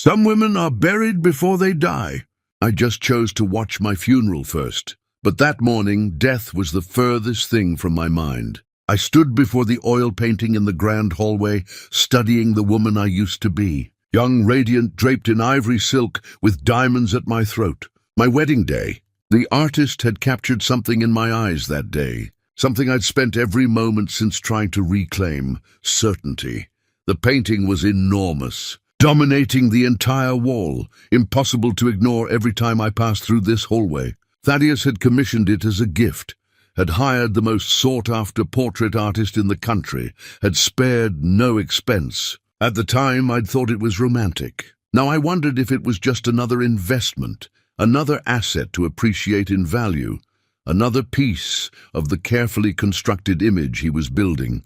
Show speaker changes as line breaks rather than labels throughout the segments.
Some women are buried before they die. I just chose to watch my funeral first. But that morning, death was the furthest thing from my mind. I stood before the oil painting in the grand hallway, studying the woman I used to be. Young, radiant, draped in ivory silk, with diamonds at my throat. My wedding day. The artist had captured something in my eyes that day. Something I'd spent every moment since trying to reclaim. Certainty. The painting was enormous, dominating the entire wall, impossible to ignore every time I passed through this hallway. Thaddeus had commissioned it as a gift, had hired the most sought-after portrait artist in the country, had spared no expense. At the time, I'd thought it was romantic. Now I wondered if it was just another investment, another asset to appreciate in value, another piece of the carefully constructed image he was building.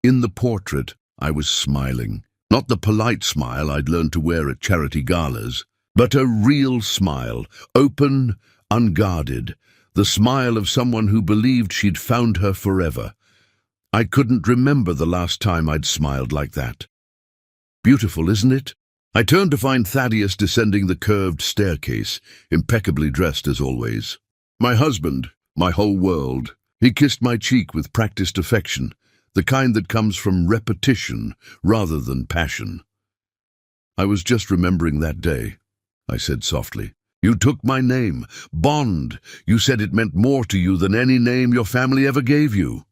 In the portrait, I was smiling. Not the polite smile I'd learned to wear at charity galas, but a real smile, open, unguarded, the smile of someone who believed she'd found her forever. I couldn't remember the last time I'd smiled like that. Beautiful, isn't it? I turned to find Thaddeus descending the curved staircase, impeccably dressed as always. My husband, my whole world. He kissed my cheek with practiced affection, the kind that comes from repetition rather than passion. I was just remembering that day, I said softly. You took my name, Bond. You said it meant more to you than any name your family ever gave you.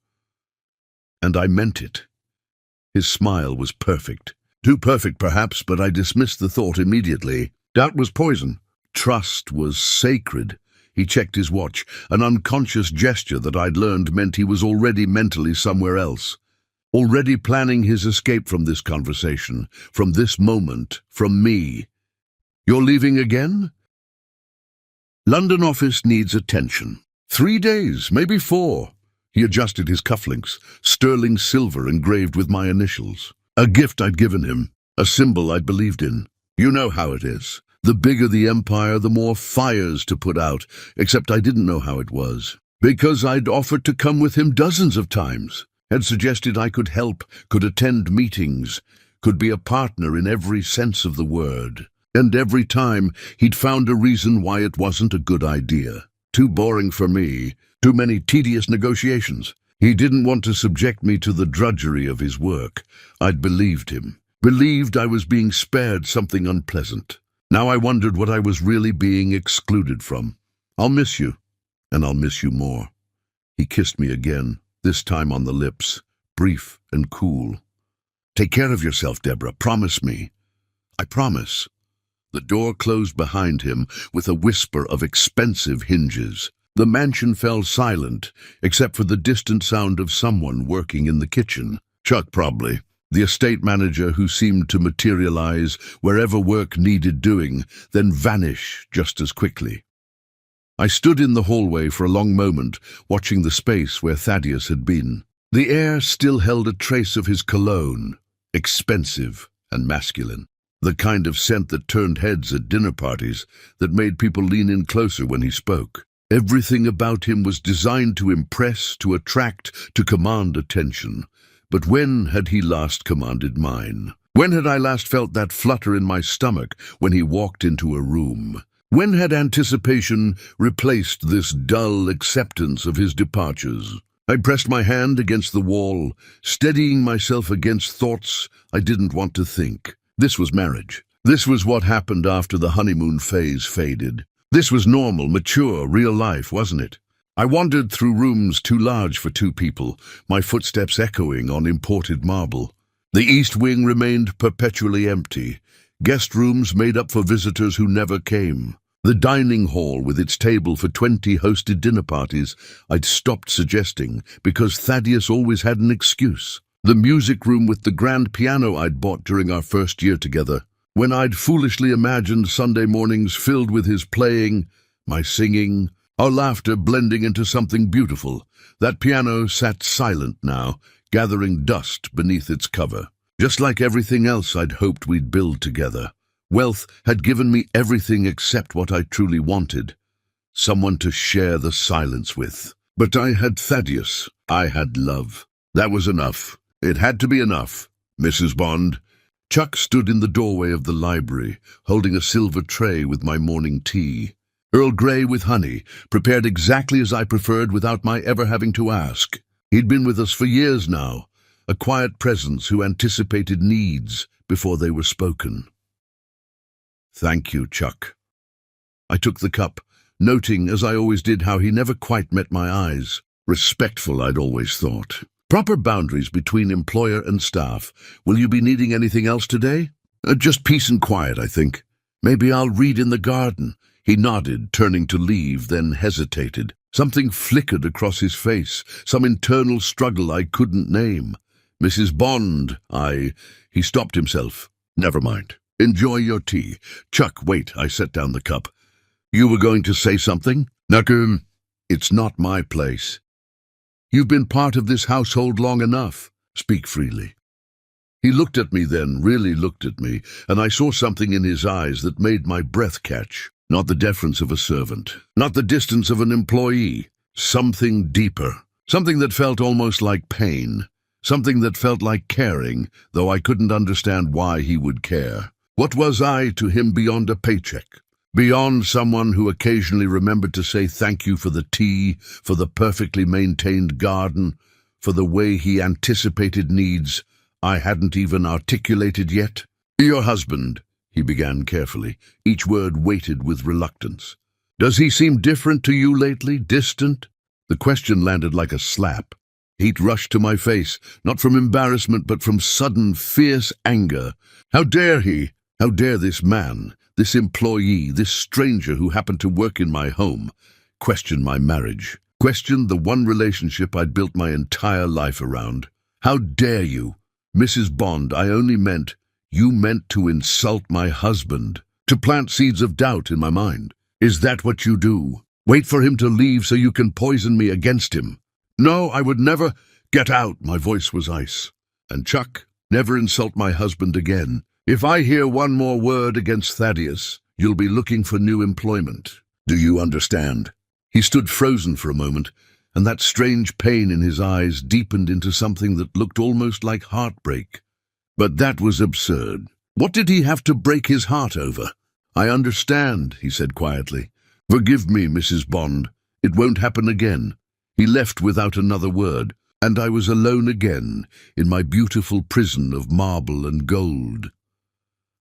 And I meant it. His smile was perfect. Too perfect, perhaps, but I dismissed the thought immediately. Doubt was poison. Trust was sacred. He checked his watch, an unconscious gesture that I'd learned meant he was already mentally somewhere else. Already planning his escape from this conversation, from this moment, from me. You're leaving again? London office needs attention. 3 days, maybe 4. He adjusted his cufflinks, sterling silver engraved with my initials. A gift I'd given him, a symbol I'd believed in. You know how it is. The bigger the empire, the more fires to put out, except I didn't know how it was. Because I'd offered to come with him dozens of times, had suggested I could help, could attend meetings, could be a partner in every sense of the word. And every time, he'd found a reason why it wasn't a good idea. Too boring for me, too many tedious negotiations. He didn't want to subject me to the drudgery of his work. I'd believed him, believed I was being spared something unpleasant. Now I wondered what I was really being excluded from. I'll miss you, and I'll miss you more. He kissed me again, this time on the lips, brief and cool. Take care of yourself, Deborah, promise me. I promise. The door closed behind him with a whisper of expensive hinges. The mansion fell silent, except for the distant sound of someone working in the kitchen. Chuck, probably. The estate manager who seemed to materialize wherever work needed doing, then vanish just as quickly. I stood in the hallway for a long moment, watching the space where Thaddeus had been. The air still held a trace of his cologne, expensive and masculine. The kind of scent that turned heads at dinner parties, that made people lean in closer when he spoke. Everything about him was designed to impress, to attract, to command attention. But when had he last commanded mine? When had I last felt that flutter in my stomach when he walked into a room? When had anticipation replaced this dull acceptance of his departures? I pressed my hand against the wall, steadying myself against thoughts I didn't want to think. This was marriage. This was what happened after the honeymoon phase faded. This was normal, mature, real life, wasn't it? I wandered through rooms too large for 2 people, my footsteps echoing on imported marble. The east wing remained perpetually empty, guest rooms made up for visitors who never came. The dining hall with its table for 20 hosted dinner parties I'd stopped suggesting because Thaddeus always had an excuse. The music room with the grand piano I'd bought during our first year together, when I'd foolishly imagined Sunday mornings filled with his playing, my singing, our laughter blending into something beautiful. That piano sat silent now, gathering dust beneath its cover. Just like everything else I'd hoped we'd build together. Wealth had given me everything except what I truly wanted. Someone to share the silence with. But I had Thaddeus. I had love. That was enough. It had to be enough, Mrs. Bond. Chuck stood in the doorway of the library, holding a silver tray with my morning tea. Earl Grey with honey, prepared exactly as I preferred without my ever having to ask. He'd been with us for years now, a quiet presence who anticipated needs before they were spoken. "Thank you, Chuck." I took the cup, noting, as I always did, how he never quite met my eyes. Respectful, I'd always thought. Proper boundaries between employer and staff. "Will you be needing anything else today?" Just peace and quiet, I think. "Maybe I'll read in the garden." He nodded, turning to leave, then hesitated. Something flickered across his face, some internal struggle I couldn't name. "Mrs. Bond, He stopped himself. "Never mind. Enjoy your tea." "Chuck, wait." I set down the cup. "You were going to say something?" "Nakum, it's not my place." "You've been part of this household long enough. Speak freely." He looked at me then, really looked at me, and I saw something in his eyes that made my breath catch. Not the deference of a servant, not the distance of an employee. Something deeper, something that felt almost like pain, something that felt like caring, though I couldn't understand why he would care. What was I to him beyond a paycheck? Beyond someone who occasionally remembered to say thank you for the tea, for the perfectly maintained garden, for the way he anticipated needs I hadn't even articulated yet? "Your husband," he began carefully, each word weighted with reluctance. "Does he seem different to you lately, distant?" The question landed like a slap. Heat rushed to my face, not from embarrassment but from sudden, fierce anger. How dare he? How dare this man, this employee, this stranger who happened to work in my home, question my marriage, question the one relationship I'd built my entire life around? "How dare you?" "Mrs. Bond, I only meant, you meant to insult my husband, to plant seeds of doubt in my mind. Is that what you do? Wait for him to leave so you can poison me against him?" "No, I would never—" "Get out!" My voice was ice. "And Chuck, never insult my husband again. If I hear one more word against Thaddeus, you'll be looking for new employment. Do you understand?" He stood frozen for a moment, and that strange pain in his eyes deepened into something that looked almost like heartbreak. But that was absurd. What did he have to break his heart over? "I understand," he said quietly. "Forgive me, Mrs. Bond. It won't happen again." He left without another word, and I was alone again in my beautiful prison of marble and gold.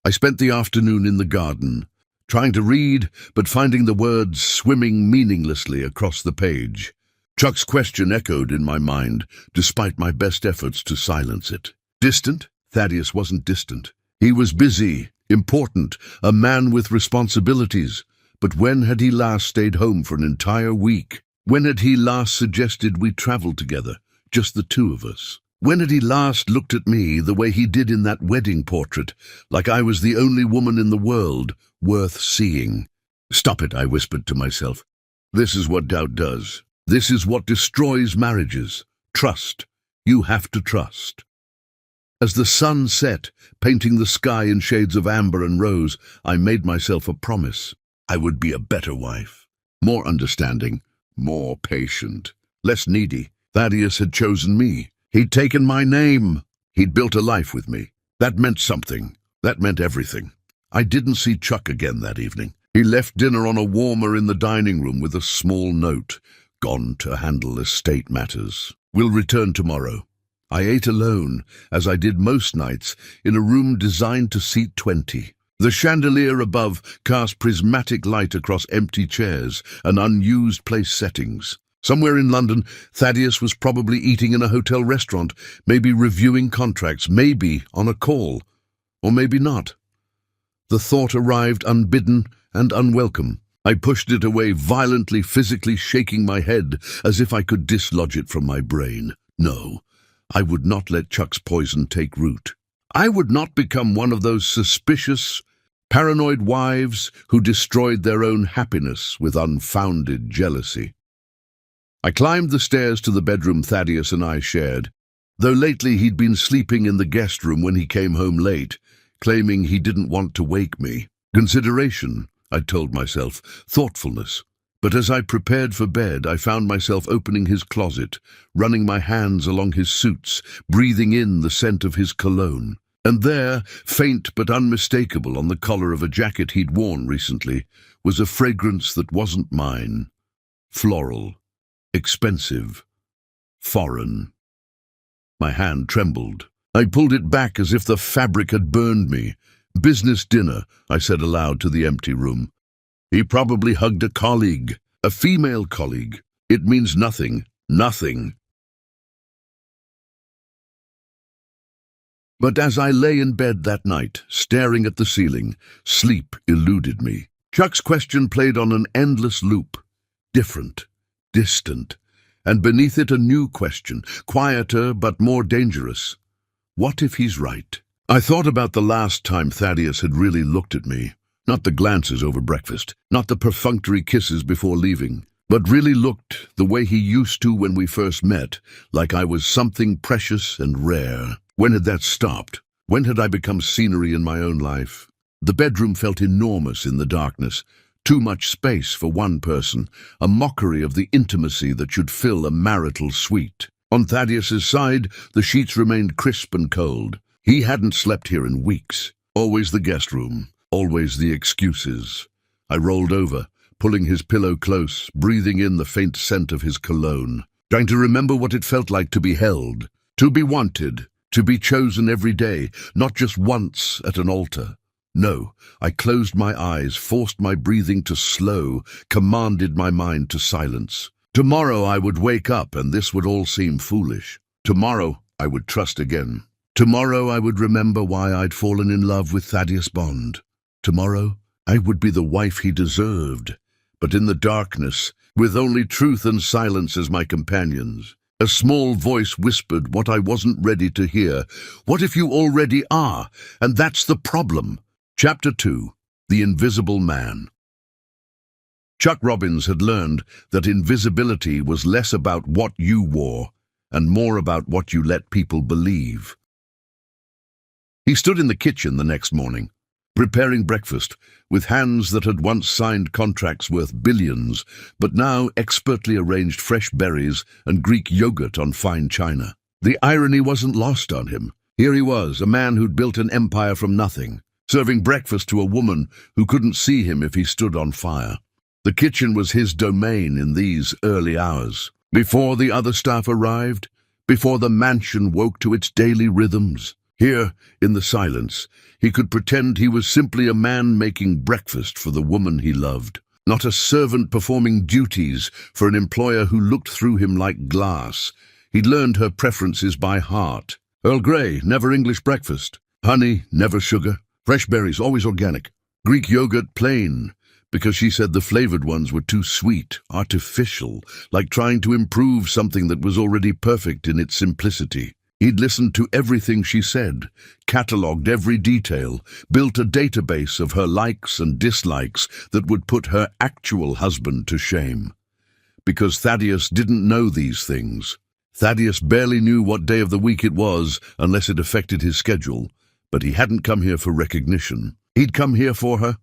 I spent the afternoon in the garden, trying to read, but finding the words swimming meaninglessly across the page. Chuck's question echoed in my mind, despite my best efforts to silence it. Distant? Thaddeus wasn't distant. He was busy, important, a man with responsibilities. But when had he last stayed home for an entire week? When had he last suggested we travel together, just the two of us? When had he last looked at me the way he did in that wedding portrait, like I was the only woman in the world worth seeing? "Stop it," I whispered to myself. "This is what doubt does. This is what destroys marriages. Trust. You have to trust." As the sun set, painting the sky in shades of amber and rose, I made myself a promise. I would be a better wife. More understanding, more patient, less needy. Thaddeus had chosen me. He'd taken my name. He'd built a life with me. That meant something. That meant everything. I didn't see Chuck again that evening. He left dinner on a warmer in the dining room with a small note. "Gone to handle estate matters. Will return tomorrow." I ate alone, as I did most nights, in a room designed to seat 20. The chandelier above cast prismatic light across empty chairs and unused place settings. Somewhere in London, Thaddeus was probably eating in a hotel restaurant, maybe reviewing contracts, maybe on a call, or maybe not. The thought arrived unbidden and unwelcome. I pushed it away violently, physically shaking my head as if I could dislodge it from my brain. No, I would not let Chuck's poison take root. I would not become one of those suspicious, paranoid wives who destroyed their own happiness with unfounded jealousy. I climbed the stairs to the bedroom Thaddeus and I shared, though lately he'd been sleeping in the guest room when he came home late, claiming he didn't want to wake me. Consideration, I'd told myself, thoughtfulness. But as I prepared for bed, I found myself opening his closet, running my hands along his suits, breathing in the scent of his cologne. And there, faint but unmistakable on the collar of a jacket he'd worn recently, was a fragrance that wasn't mine. Floral, expensive, foreign. My hand trembled. I pulled it back as if the fabric had burned me. "Business dinner," I said aloud to the empty room. He probably hugged a colleague, a female colleague. It means nothing, nothing. But as I lay in bed that night, staring at the ceiling, sleep eluded me. Chuck's question played on an endless loop. Different, distant, and beneath it a new question, quieter but more dangerous. What if he's right? I thought about the last time Thaddeus had really looked at me. Not the glances over breakfast, not the perfunctory kisses before leaving, but really looked the way he used to when we first met, like I was something precious and rare. When had that stopped? When had I become scenery in my own life? The bedroom felt enormous in the darkness. Too much space for one person, a mockery of the intimacy that should fill a marital suite. On Thaddeus's side, the sheets remained crisp and cold. He hadn't slept here in weeks. Always the guest room, always the excuses. I rolled over, pulling his pillow close, breathing in the faint scent of his cologne, trying to remember what it felt like to be held, to be wanted, to be chosen every day, not just once at an altar. No, I closed my eyes, forced my breathing to slow, commanded my mind to silence. Tomorrow I would wake up and this would all seem foolish. Tomorrow I would trust again. Tomorrow I would remember why I'd fallen in love with Thaddeus Bond. Tomorrow I would be the wife he deserved. But in the darkness, with only truth and silence as my companions, a small voice whispered what I wasn't ready to hear. What if you already are? And that's the problem. Chapter 2. The Invisible Man. Chuck Robbins had learned that invisibility was less about what you wore and more about what you let people believe. He stood in the kitchen the next morning, preparing breakfast, with hands that had once signed contracts worth billions, but now expertly arranged fresh berries and Greek yogurt on fine china. The irony wasn't lost on him. Here he was, a man who'd built an empire from nothing, serving breakfast to a woman who couldn't see him if he stood on fire. The kitchen was his domain in these early hours, before the other staff arrived, before the mansion woke to its daily rhythms. Here, in the silence, he could pretend he was simply a man making breakfast for the woman he loved, not a servant performing duties for an employer who looked through him like glass. He'd learned her preferences by heart. Earl Grey, never English breakfast. Honey, never sugar. Fresh berries, always organic. Greek yogurt, plain, because she said the flavored ones were too sweet, artificial, like trying to improve something that was already perfect in its simplicity. He'd listened to everything she said, catalogued every detail, built a database of her likes and dislikes that would put her actual husband to shame. Because Thaddeus didn't know these things. Thaddeus barely knew what day of the week it was unless it affected his schedule, but he hadn't come here for recognition. He'd come here for her.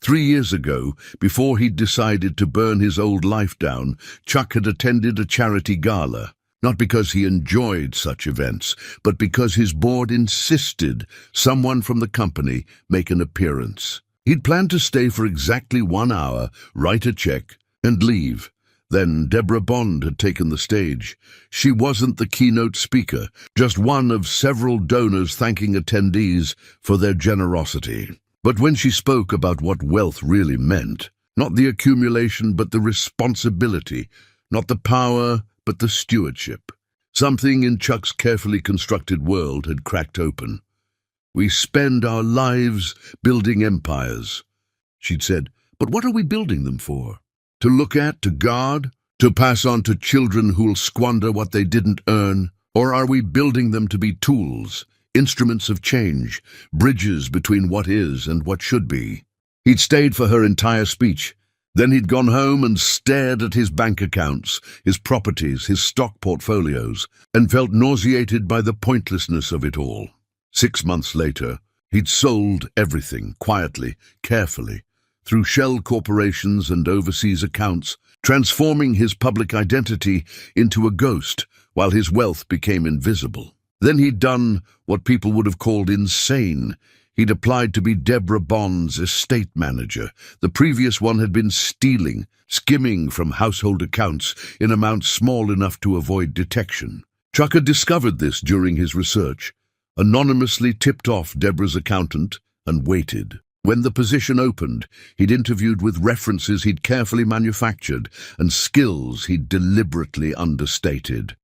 3 years ago, before he'd decided to burn his old life down, Chuck had attended a charity gala. Not because he enjoyed such events, but because his board insisted someone from the company make an appearance. He'd planned to stay for exactly 1 hour, write a check, and leave. Then Deborah Bond had taken the stage. She wasn't the keynote speaker, just one of several donors thanking attendees for their generosity. But when she spoke about what wealth really meant, not the accumulation but the responsibility, not the power but the stewardship, something in Chuck's carefully constructed world had cracked open. "We spend our lives building empires," she'd said, "but what are we building them for? To look at, to guard, to pass on to children who'll squander what they didn't earn? Or are we building them to be tools, instruments of change, bridges between what is and what should be?" He'd stayed for her entire speech. Then he'd gone home and stared at his bank accounts, his properties, his stock portfolios, and felt nauseated by the pointlessness of it all. 6 months later, he'd sold everything, quietly, carefully, through shell corporations and overseas accounts, transforming his public identity into a ghost while his wealth became invisible. Then he'd done what people would have called insane. He'd applied to be Deborah Bond's estate manager. The previous one had been stealing, skimming from household accounts in amounts small enough to avoid detection. Chuck had discovered this during his research, anonymously tipped off Deborah's accountant, and waited. When the position opened, he'd interviewed with references he'd carefully manufactured and skills he'd deliberately understated.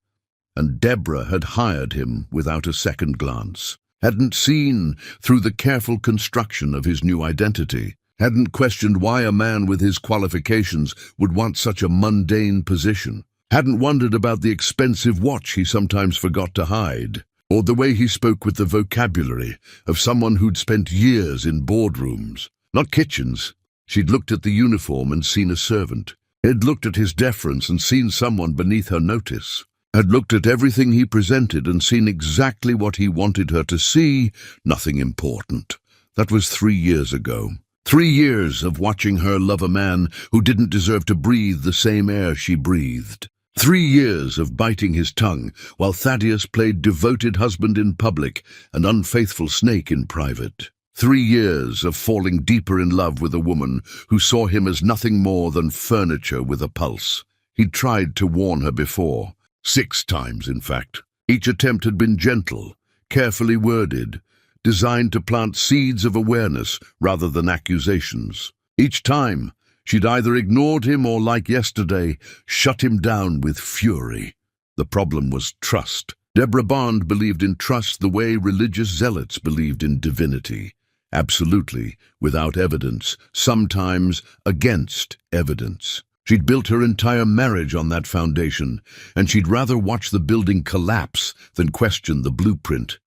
And Deborah had hired him without a second glance. Hadn't seen through the careful construction of his new identity. Hadn't questioned why a man with his qualifications would want such a mundane position. Hadn't wondered about the expensive watch he sometimes forgot to hide, or the way he spoke with the vocabulary of someone who'd spent years in boardrooms, not kitchens. She'd looked at the uniform and seen a servant. Had looked at his deference and seen someone beneath her notice. Had looked at everything he presented and seen exactly what he wanted her to see, nothing important. That was 3 years ago. 3 years of watching her love a man who didn't deserve to breathe the same air she breathed. 3 years of biting his tongue while Thaddeus played devoted husband in public and unfaithful snake in private. 3 years of falling deeper in love with a woman who saw him as nothing more than furniture with a pulse. He'd tried to warn her before. 6 times, in fact. Each attempt had been gentle, carefully worded, designed to plant seeds of awareness rather than accusations. Each time, she'd either ignored him or, like yesterday, shut him down with fury. The problem was trust. Deborah Bond believed in trust the way religious zealots believed in divinity. Absolutely, without evidence, sometimes against evidence. She'd built her entire marriage on that foundation, and she'd rather watch the building collapse than question the blueprint.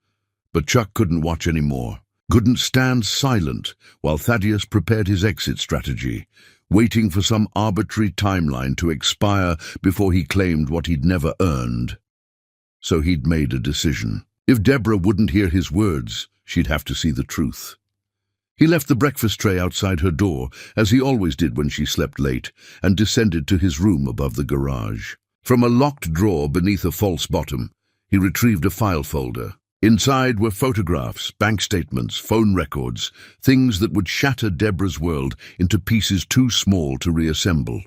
But Chuck couldn't watch anymore. Couldn't stand silent while Thaddeus prepared his exit strategy, waiting for some arbitrary timeline to expire before he claimed what he'd never earned. So he'd made a decision. If Deborah wouldn't hear his words, she'd have to see the truth. He left the breakfast tray outside her door, as he always did when she slept late, and descended to his room above the garage. From a locked drawer beneath a false bottom, he retrieved a file folder. Inside were photographs, bank statements, phone records, things that would shatter Deborah's world into pieces too small to reassemble.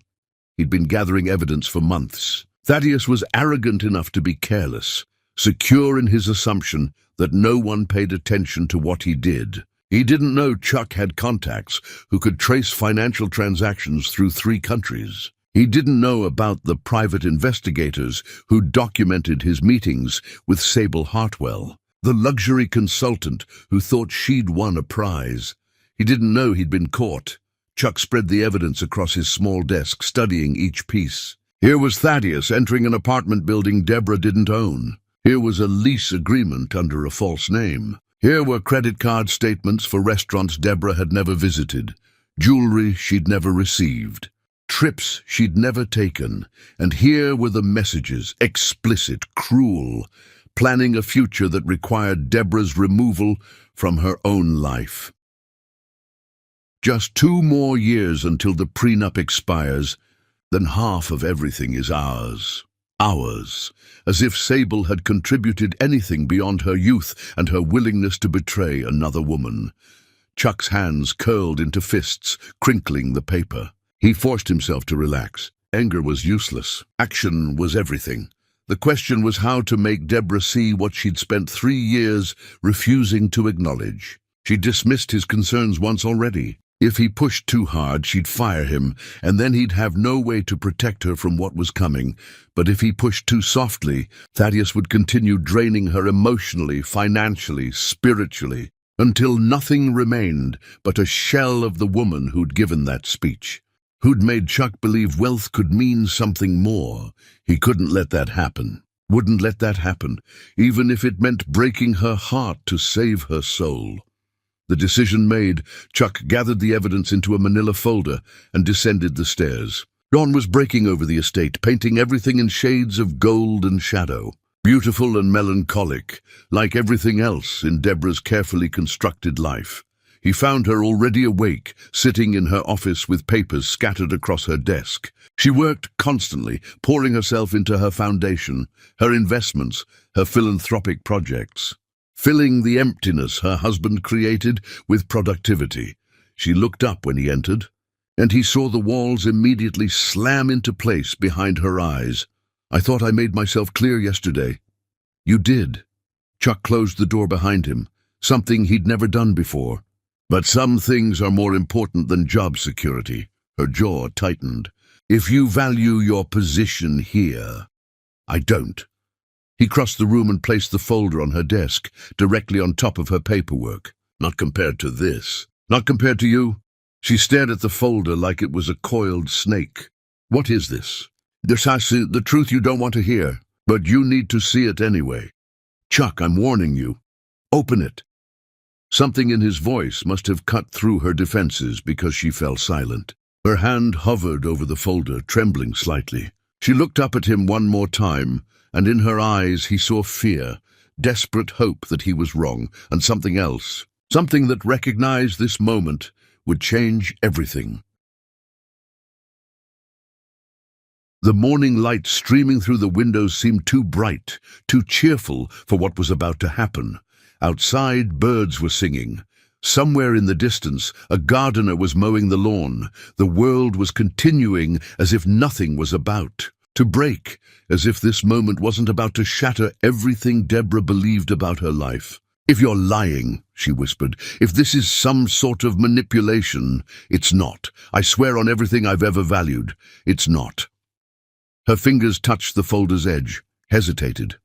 He'd been gathering evidence for months. Thaddeus was arrogant enough to be careless, secure in his assumption that no one paid attention to what he did. He didn't know Chuck had contacts who could trace financial transactions through 3 countries. He didn't know about the private investigators who documented his meetings with Sable Hartwell, the luxury consultant who thought she'd won a prize. He didn't know he'd been caught. Chuck spread the evidence across his small desk, studying each piece. Here was Thaddeus entering an apartment building Deborah didn't own. Here was a lease agreement under a false name. Here were credit card statements for restaurants Deborah had never visited, jewelry she'd never received, trips she'd never taken, and here were the messages, explicit, cruel, planning a future that required Deborah's removal from her own life. Just 2 more years until the prenup expires, then half of everything is ours. Ours, as if Sable had contributed anything beyond her youth and her willingness to betray another woman. Chuck's hands curled into fists, crinkling the paper. He forced himself to relax. Anger was useless. Action was everything. The question was how to make Deborah see what she'd spent 3 years refusing to acknowledge. She dismissed his concerns once already. If he pushed too hard, she'd fire him, and then he'd have no way to protect her from what was coming. But if he pushed too softly, Thaddeus would continue draining her emotionally, financially, spiritually, until nothing remained but a shell of the woman who'd given that speech, who'd made Chuck believe wealth could mean something more. He couldn't let that happen. Wouldn't let that happen, even if it meant breaking her heart to save her soul. The decision made, Chuck gathered the evidence into a manila folder and descended the stairs. Dawn was breaking over the estate, painting everything in shades of gold and shadow. Beautiful and melancholic, like everything else in Deborah's carefully constructed life. He found her already awake, sitting in her office with papers scattered across her desk. She worked constantly, pouring herself into her foundation, her investments, her philanthropic projects, filling the emptiness her husband created with productivity. She looked up when he entered, and he saw the walls immediately slam into place behind her eyes. "I thought I made myself clear yesterday." "You did." Chuck closed the door behind him, something he'd never done before. "But some things are more important than job security." Her jaw tightened. "If you value your position here." "I don't." He crossed the room and placed the folder on her desk, directly on top of her paperwork. "Not compared to this." "Not compared to you?" She stared at the folder like it was a coiled snake. "What is this?" The truth you don't want to hear, but you need to see it anyway." "Chuck, I'm warning you. Open it." Something in his voice must have cut through her defenses because she fell silent. Her hand hovered over the folder, trembling slightly. She looked up at him one more time, and in her eyes he saw fear, desperate hope that he was wrong, and something else, something that recognized this moment would change everything. The morning light streaming through the windows seemed too bright, too cheerful for what was about to happen. Outside, birds were singing. Somewhere in the distance, a gardener was mowing the lawn. The world was continuing as if nothing was about to break, as if this moment wasn't about to shatter everything Deborah believed about her life. "If you're lying," she whispered, "if this is some sort of manipulation, it's not. I swear on everything I've ever valued, it's not." Her fingers touched the folder's edge, hesitated.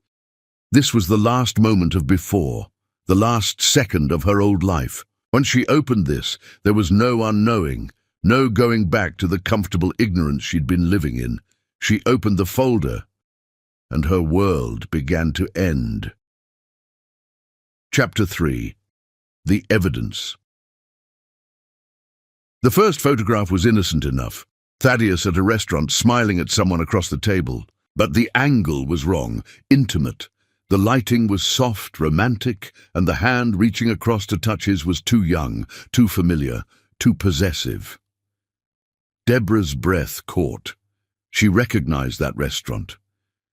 This was the last moment of before, the last second of her old life. Once she opened this, there was no unknowing, no going back to the comfortable ignorance she'd been living in. She opened the folder, and her world began to end. Chapter 3. The Evidence. The first photograph was innocent enough. Thaddeus at a restaurant smiling at someone across the table. But the angle was wrong, intimate. The lighting was soft, romantic, and the hand reaching across to touch his was too young, too familiar, too possessive. Deborah's breath caught. She recognized that restaurant.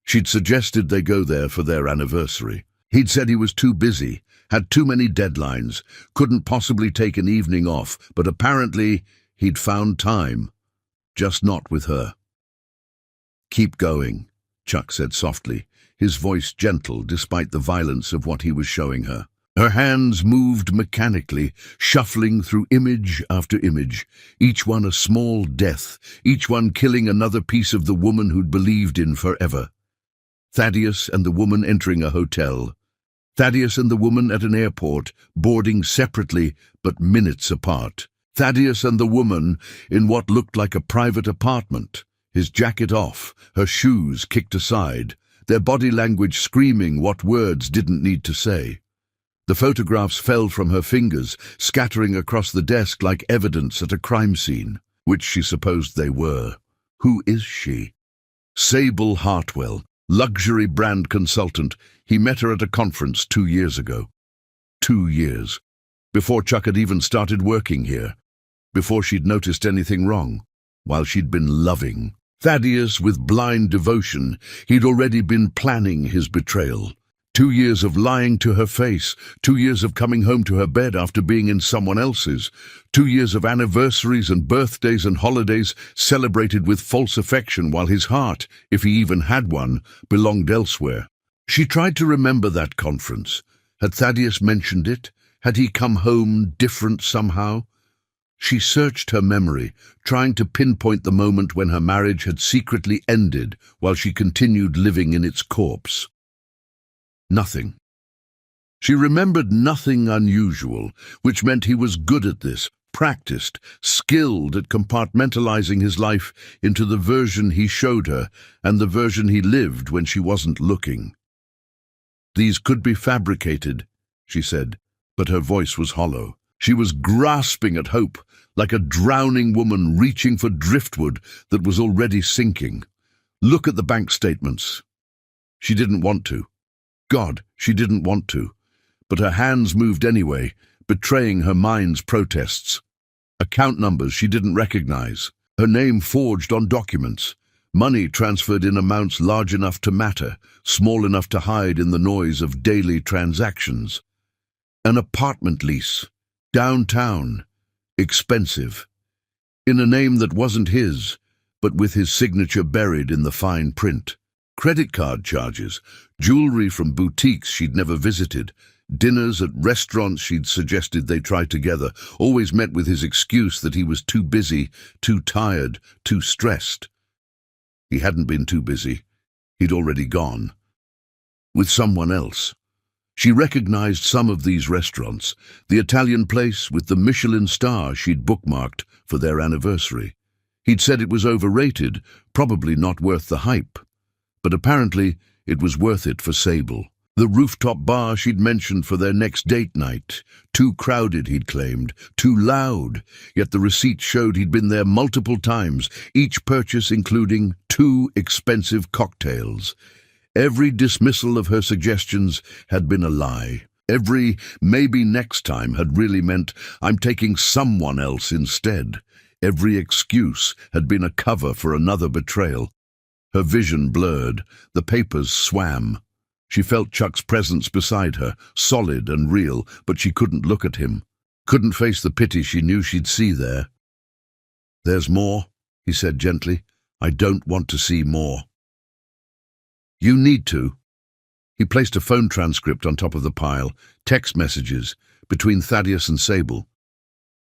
She'd suggested they go there for their anniversary. He'd said he was too busy, had too many deadlines, couldn't possibly take an evening off, but apparently he'd found time. Just not with her. "Keep going," Chuck said softly, his voice gentle despite the violence of what he was showing her. Her hands moved mechanically, shuffling through image after image, each one a small death, each one killing another piece of the woman who'd believed in forever. Thaddeus and the woman entering a hotel. Thaddeus and the woman at an airport, boarding separately but minutes apart. Thaddeus and the woman in what looked like a private apartment, his jacket off, her shoes kicked aside, their body language screaming what words didn't need to say. The photographs fell from her fingers, scattering across the desk like evidence at a crime scene, which she supposed they were. Who is she? Sable Hartwell, luxury brand consultant. He met her at a conference 2 years ago. 2 years. Before Chuck had even started working here. Before she'd noticed anything wrong, while she'd been loving. Thaddeus, with blind devotion, he'd already been planning his betrayal. 2 years of lying to her face, 2 years of coming home to her bed after being in someone else's, 2 years of anniversaries and birthdays and holidays celebrated with false affection while his heart, if he even had one, belonged elsewhere. She tried to remember that conference. Had Thaddeus mentioned it? Had he come home different somehow? She searched her memory, trying to pinpoint the moment when her marriage had secretly ended while she continued living in its corpse. Nothing. She remembered nothing unusual, which meant he was good at this, practiced, skilled at compartmentalizing his life into the version he showed her and the version he lived when she wasn't looking. "These could be fabricated," she said, but her voice was hollow. She was grasping at hope, like a drowning woman reaching for driftwood that was already sinking. Look at the bank statements. She didn't want to. God, she didn't want to. But her hands moved anyway, betraying her mind's protests. Account numbers she didn't recognize, her name forged on documents, money transferred in amounts large enough to matter, small enough to hide in the noise of daily transactions. An apartment lease, downtown, expensive, in a name that wasn't his, but with his signature buried in the fine print. Credit card charges, jewelry from boutiques she'd never visited, dinners at restaurants she'd suggested they try together, always met with his excuse that he was too busy, too tired, too stressed. He hadn't been too busy. He'd already gone. With someone else. She recognized some of these restaurants, the Italian place with the Michelin star she'd bookmarked for their anniversary. He'd said it was overrated, probably not worth the hype. But apparently it was worth it for Sable. The rooftop bar she'd mentioned for their next date night. Too crowded, he'd claimed, too loud, yet the receipt showed he'd been there multiple times, each purchase including 2 expensive cocktails. Every dismissal of her suggestions had been a lie. Every maybe next time had really meant I'm taking someone else instead. Every excuse had been a cover for another betrayal. Her vision blurred, the papers swam. She felt Chuck's presence beside her, solid and real, but she couldn't look at him. Couldn't face the pity she knew she'd see there. "There's more," he said gently. "I don't want to see more." "You need to." He placed a phone transcript on top of the pile, text messages, between Thaddeus and Sable.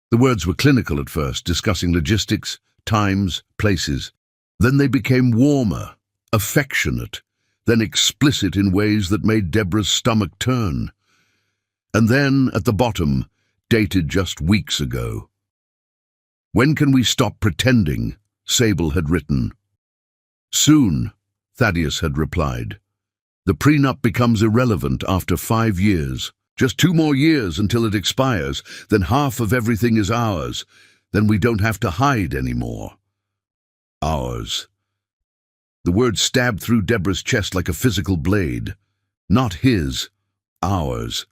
The words were clinical at first, discussing logistics, times, places. Then they became warmer, affectionate, then explicit in ways that made Deborah's stomach turn. And then, at the bottom, dated just weeks ago. "When can we stop pretending?" Sable had written. "Soon," Thaddeus had replied. "The prenup becomes irrelevant after 5 years. Just 2 more years until it expires, then half of everything is ours. Then we don't have to hide anymore." Ours. The word stabbed through Deborah's chest like a physical blade. Not his. Ours.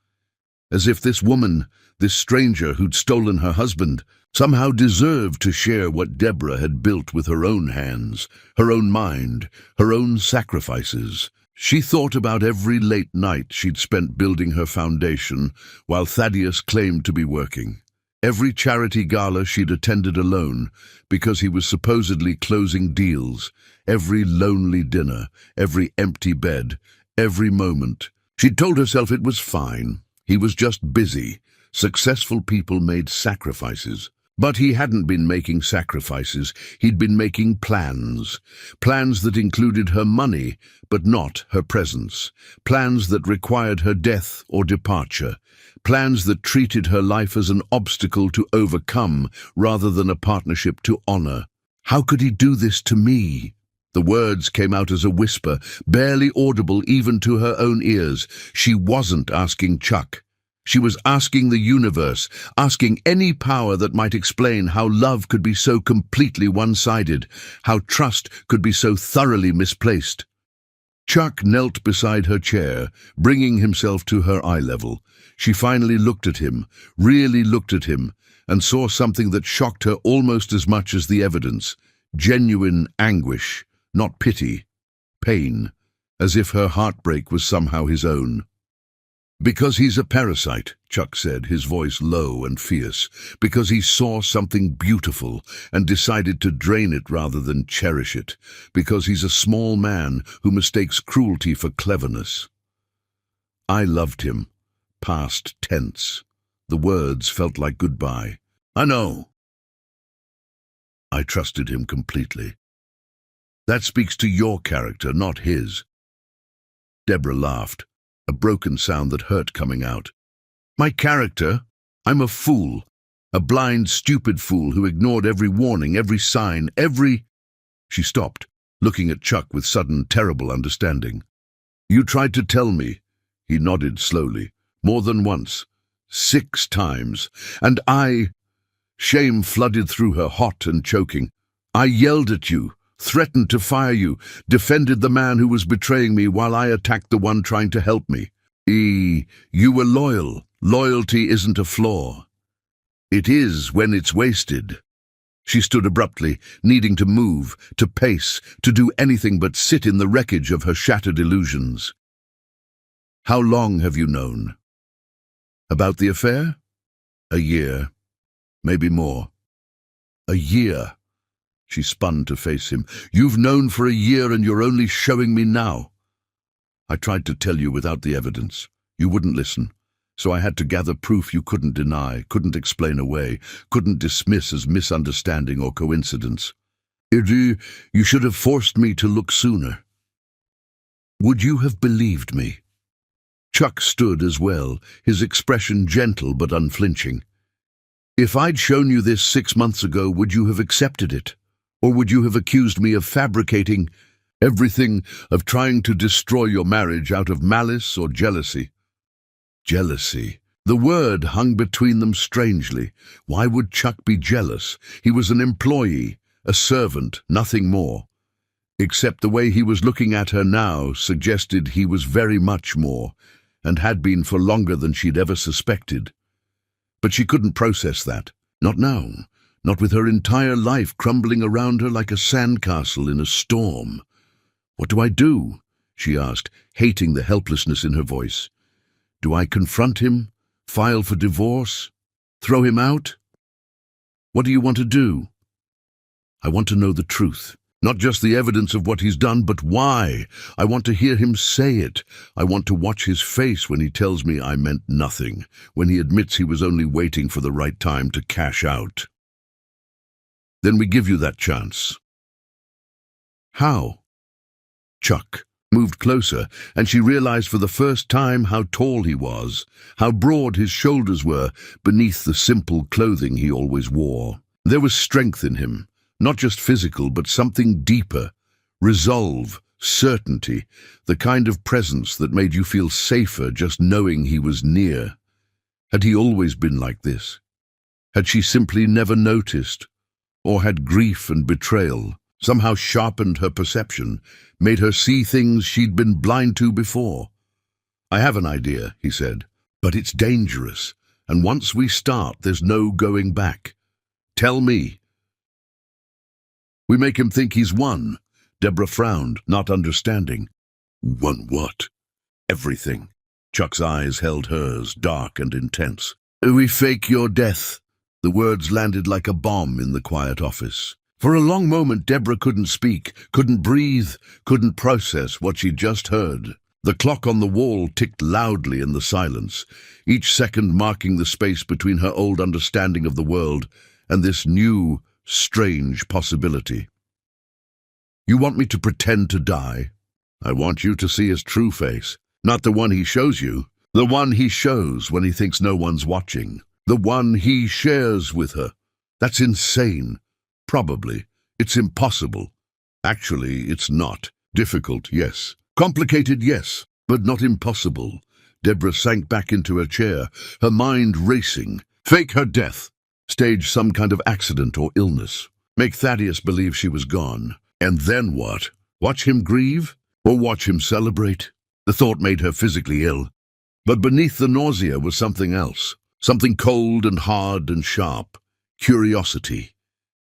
As if this woman, this stranger who'd stolen her husband, somehow deserved to share what Deborah had built with her own hands, her own mind, her own sacrifices. She thought about every late night she'd spent building her foundation while Thaddeus claimed to be working. Every charity gala she'd attended alone because he was supposedly closing deals. Every lonely dinner, every empty bed, every moment. She'd told herself it was fine. He was just busy. Successful people made sacrifices. But he hadn't been making sacrifices. He'd been making plans. Plans that included her money, but not her presence. Plans that required her death or departure. Plans that treated her life as an obstacle to overcome rather than a partnership to honor. "How could he do this to me?" The words came out as a whisper, barely audible even to her own ears. She wasn't asking Chuck. She was asking the universe, asking any power that might explain how love could be so completely one-sided, how trust could be so thoroughly misplaced. Chuck knelt beside her chair, bringing himself to her eye level. She finally looked at him, really looked at him, and saw something that shocked her almost as much as the evidence. Genuine anguish, not pity, pain, as if her heartbreak was somehow his own. "Because he's a parasite," Chuck said, his voice low and fierce. "Because he saw something beautiful and decided to drain it rather than cherish it. Because he's a small man who mistakes cruelty for cleverness." I loved him. Past tense. The words felt like goodbye. "I know." I trusted him completely. "That speaks to your character, not his." Deborah laughed, a broken sound that hurt coming out. "My character? I'm a fool. A blind, stupid fool who ignored every warning, every sign, every—" She stopped, looking at Chuck with sudden, terrible understanding. "You tried to tell me." He nodded slowly. "More than once. 6 times. And I—" Shame flooded through her, hot and choking. "I yelled at you, threatened to fire you, defended the man who was betraying me while I attacked the one trying to help me. You were loyal, Loyalty isn't a flaw. It is when it's wasted. She stood abruptly, needing to move, to pace, to do anything but sit in the wreckage of her shattered illusions. How long have you known? About the affair? A year, maybe more. A year. She spun to face him. You've known for a year and you're only showing me now. I tried to tell you without the evidence. You wouldn't listen. So I had to gather proof you couldn't deny, couldn't explain away, couldn't dismiss as misunderstanding or coincidence. You should have forced me to look sooner. Would you have believed me? Chuck stood as well, his expression gentle but unflinching. If I'd shown you this 6 months ago, would you have accepted it? Or would you have accused me of fabricating everything, of trying to destroy your marriage out of malice or jealousy? Jealousy. The word hung between them strangely. Why would Chuck be jealous? He was an employee, a servant, nothing more. Except the way he was looking at her now suggested he was very much more, and had been for longer than she'd ever suspected. But she couldn't process that. Not now. Not with her entire life crumbling around her like a sandcastle in a storm. What do I do? She asked, hating the helplessness in her voice. Do I confront him? File for divorce? Throw him out? What do you want to do? I want to know the truth. Not just the evidence of what he's done, but why. I want to hear him say it. I want to watch his face when he tells me I meant nothing, when he admits he was only waiting for the right time to cash out. Then we give you that chance. How? Chuck moved closer, and she realized for the first time how tall he was, how broad his shoulders were beneath the simple clothing he always wore. There was strength in him, not just physical, but something deeper, resolve, certainty, the kind of presence that made you feel safer just knowing he was near. Had he always been like this? Had she simply never noticed? Or had grief and betrayal somehow sharpened her perception, made her see things she'd been blind to before? I have an idea, he said, but it's dangerous, and once we start, there's no going back. Tell me. We make him think he's won. Deborah frowned, not understanding. Won what? Everything. Chuck's eyes held hers, dark and intense. We fake your death. The words landed like a bomb in the quiet office. For a long moment, Deborah couldn't speak, couldn't breathe, couldn't process what she'd just heard. The clock on the wall ticked loudly in the silence, each second marking the space between her old understanding of the world and this new, strange possibility. You want me to pretend to die? I want you to see his true face, not the one he shows you, the one he shows when he thinks no one's watching, the one he shares with her. That's insane. Probably. It's impossible. Actually, it's not. Difficult, yes. Complicated, yes. But not impossible. Deborah sank back into her chair, her mind racing. Fake her death. Stage some kind of accident or illness. Make Thaddeus believe she was gone. And then what? Watch him grieve? Or watch him celebrate? The thought made her physically ill. But beneath the nausea was something else. Something cold and hard and sharp. Curiosity.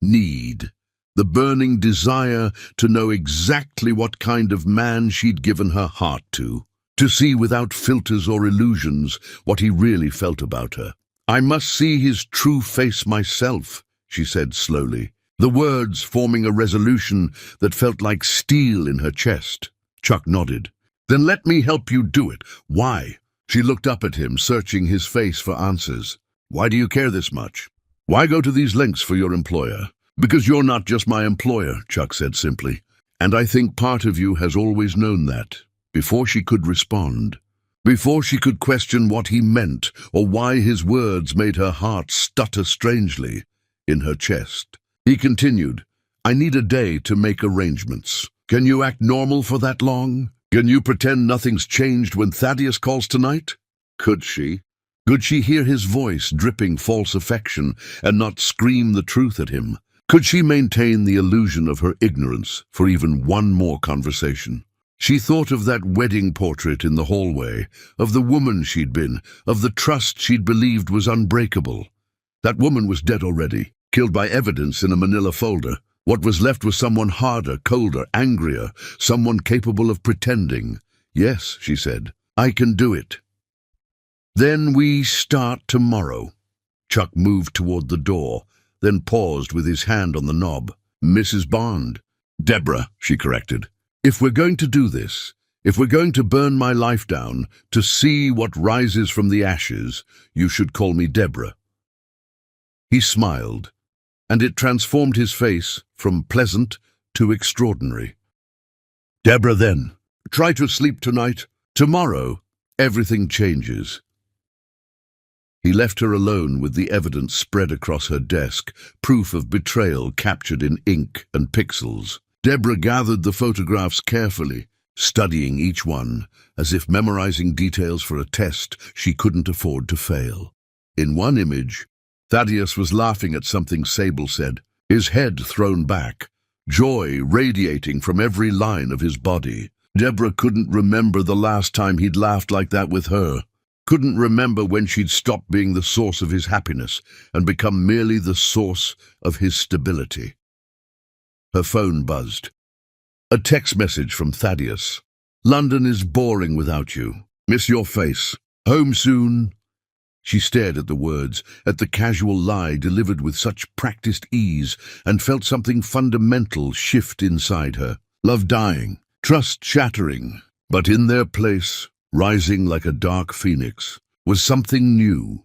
Need. The burning desire to know exactly what kind of man she'd given her heart to see without filters or illusions what he really felt about her. I must see his true face myself, she said slowly, the words forming a resolution that felt like steel in her chest. Chuck nodded. Then let me help you do it. Why? She looked up at him, searching his face for answers. Why do you care this much? Why go to these lengths for your employer? Because you're not just my employer, Chuck said simply. And I think part of you has always known that. Before she could respond, before she could question what he meant or why his words made her heart stutter strangely in her chest, he continued, I need a day to make arrangements. Can you act normal for that long? Can you pretend nothing's changed when Thaddeus calls tonight? Could she? Could she hear his voice dripping false affection and not scream the truth at him? Could she maintain the illusion of her ignorance for even one more conversation? She thought of that wedding portrait in the hallway, of the woman she'd been, of the trust she'd believed was unbreakable. That woman was dead already, killed by evidence in a manila folder. What was left was someone harder, colder, angrier, someone capable of pretending. "Yes," she said, "I can do it." "Then we start tomorrow." Chuck moved toward the door, then paused with his hand on the knob. "Mrs. Bond." "Deborah," she corrected. "If we're going to do this, if we're going to burn my life down, to see what rises from the ashes, you should call me Deborah." He smiled, and it transformed his face from pleasant to extraordinary. "Deborah, then. Try to sleep tonight. Tomorrow, everything changes." He left her alone with the evidence spread across her desk, proof of betrayal captured in ink and pixels. Deborah gathered the photographs carefully, studying each one, as if memorizing details for a test she couldn't afford to fail. In one image, Thaddeus was laughing at something Sable said, his head thrown back, joy radiating from every line of his body. Deborah couldn't remember the last time he'd laughed like that with her, couldn't remember when she'd stopped being the source of his happiness and become merely the source of his stability. Her phone buzzed. A text message from Thaddeus. "London is boring without you. Miss your face. Home soon." She stared at the words, at the casual lie delivered with such practiced ease, and felt something fundamental shift inside her. Love dying, trust shattering, but in their place, rising like a dark phoenix, was something new.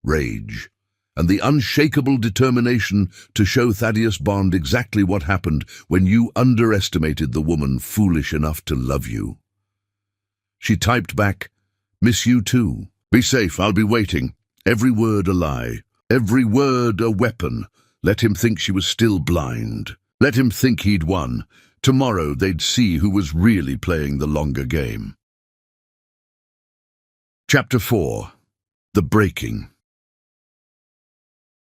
Rage, and the unshakable determination to show Thaddeus Bond exactly what happened when you underestimated the woman foolish enough to love you. She typed back, "Miss you too. Be safe, I'll be waiting." Every word a lie, every word a weapon. Let him think she was still blind. Let him think he'd won. Tomorrow they'd see who was really playing the longer game. Chapter 4. The Breaking.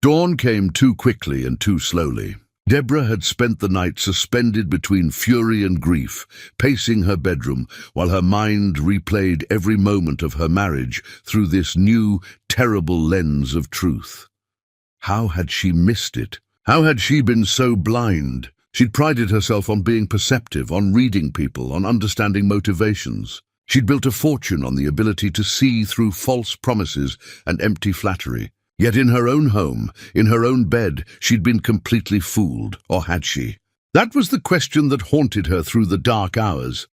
Dawn came too quickly and too slowly. Deborah had spent the night suspended between fury and grief, pacing her bedroom while her mind replayed every moment of her marriage through this new, terrible lens of truth. How had she missed it? How had she been so blind? She'd prided herself on being perceptive, on reading people, on understanding motivations. She'd built a fortune on the ability to see through false promises and empty flattery. Yet in her own home, in her own bed, she'd been completely fooled, or had she? That was the question that haunted her through the dark hours.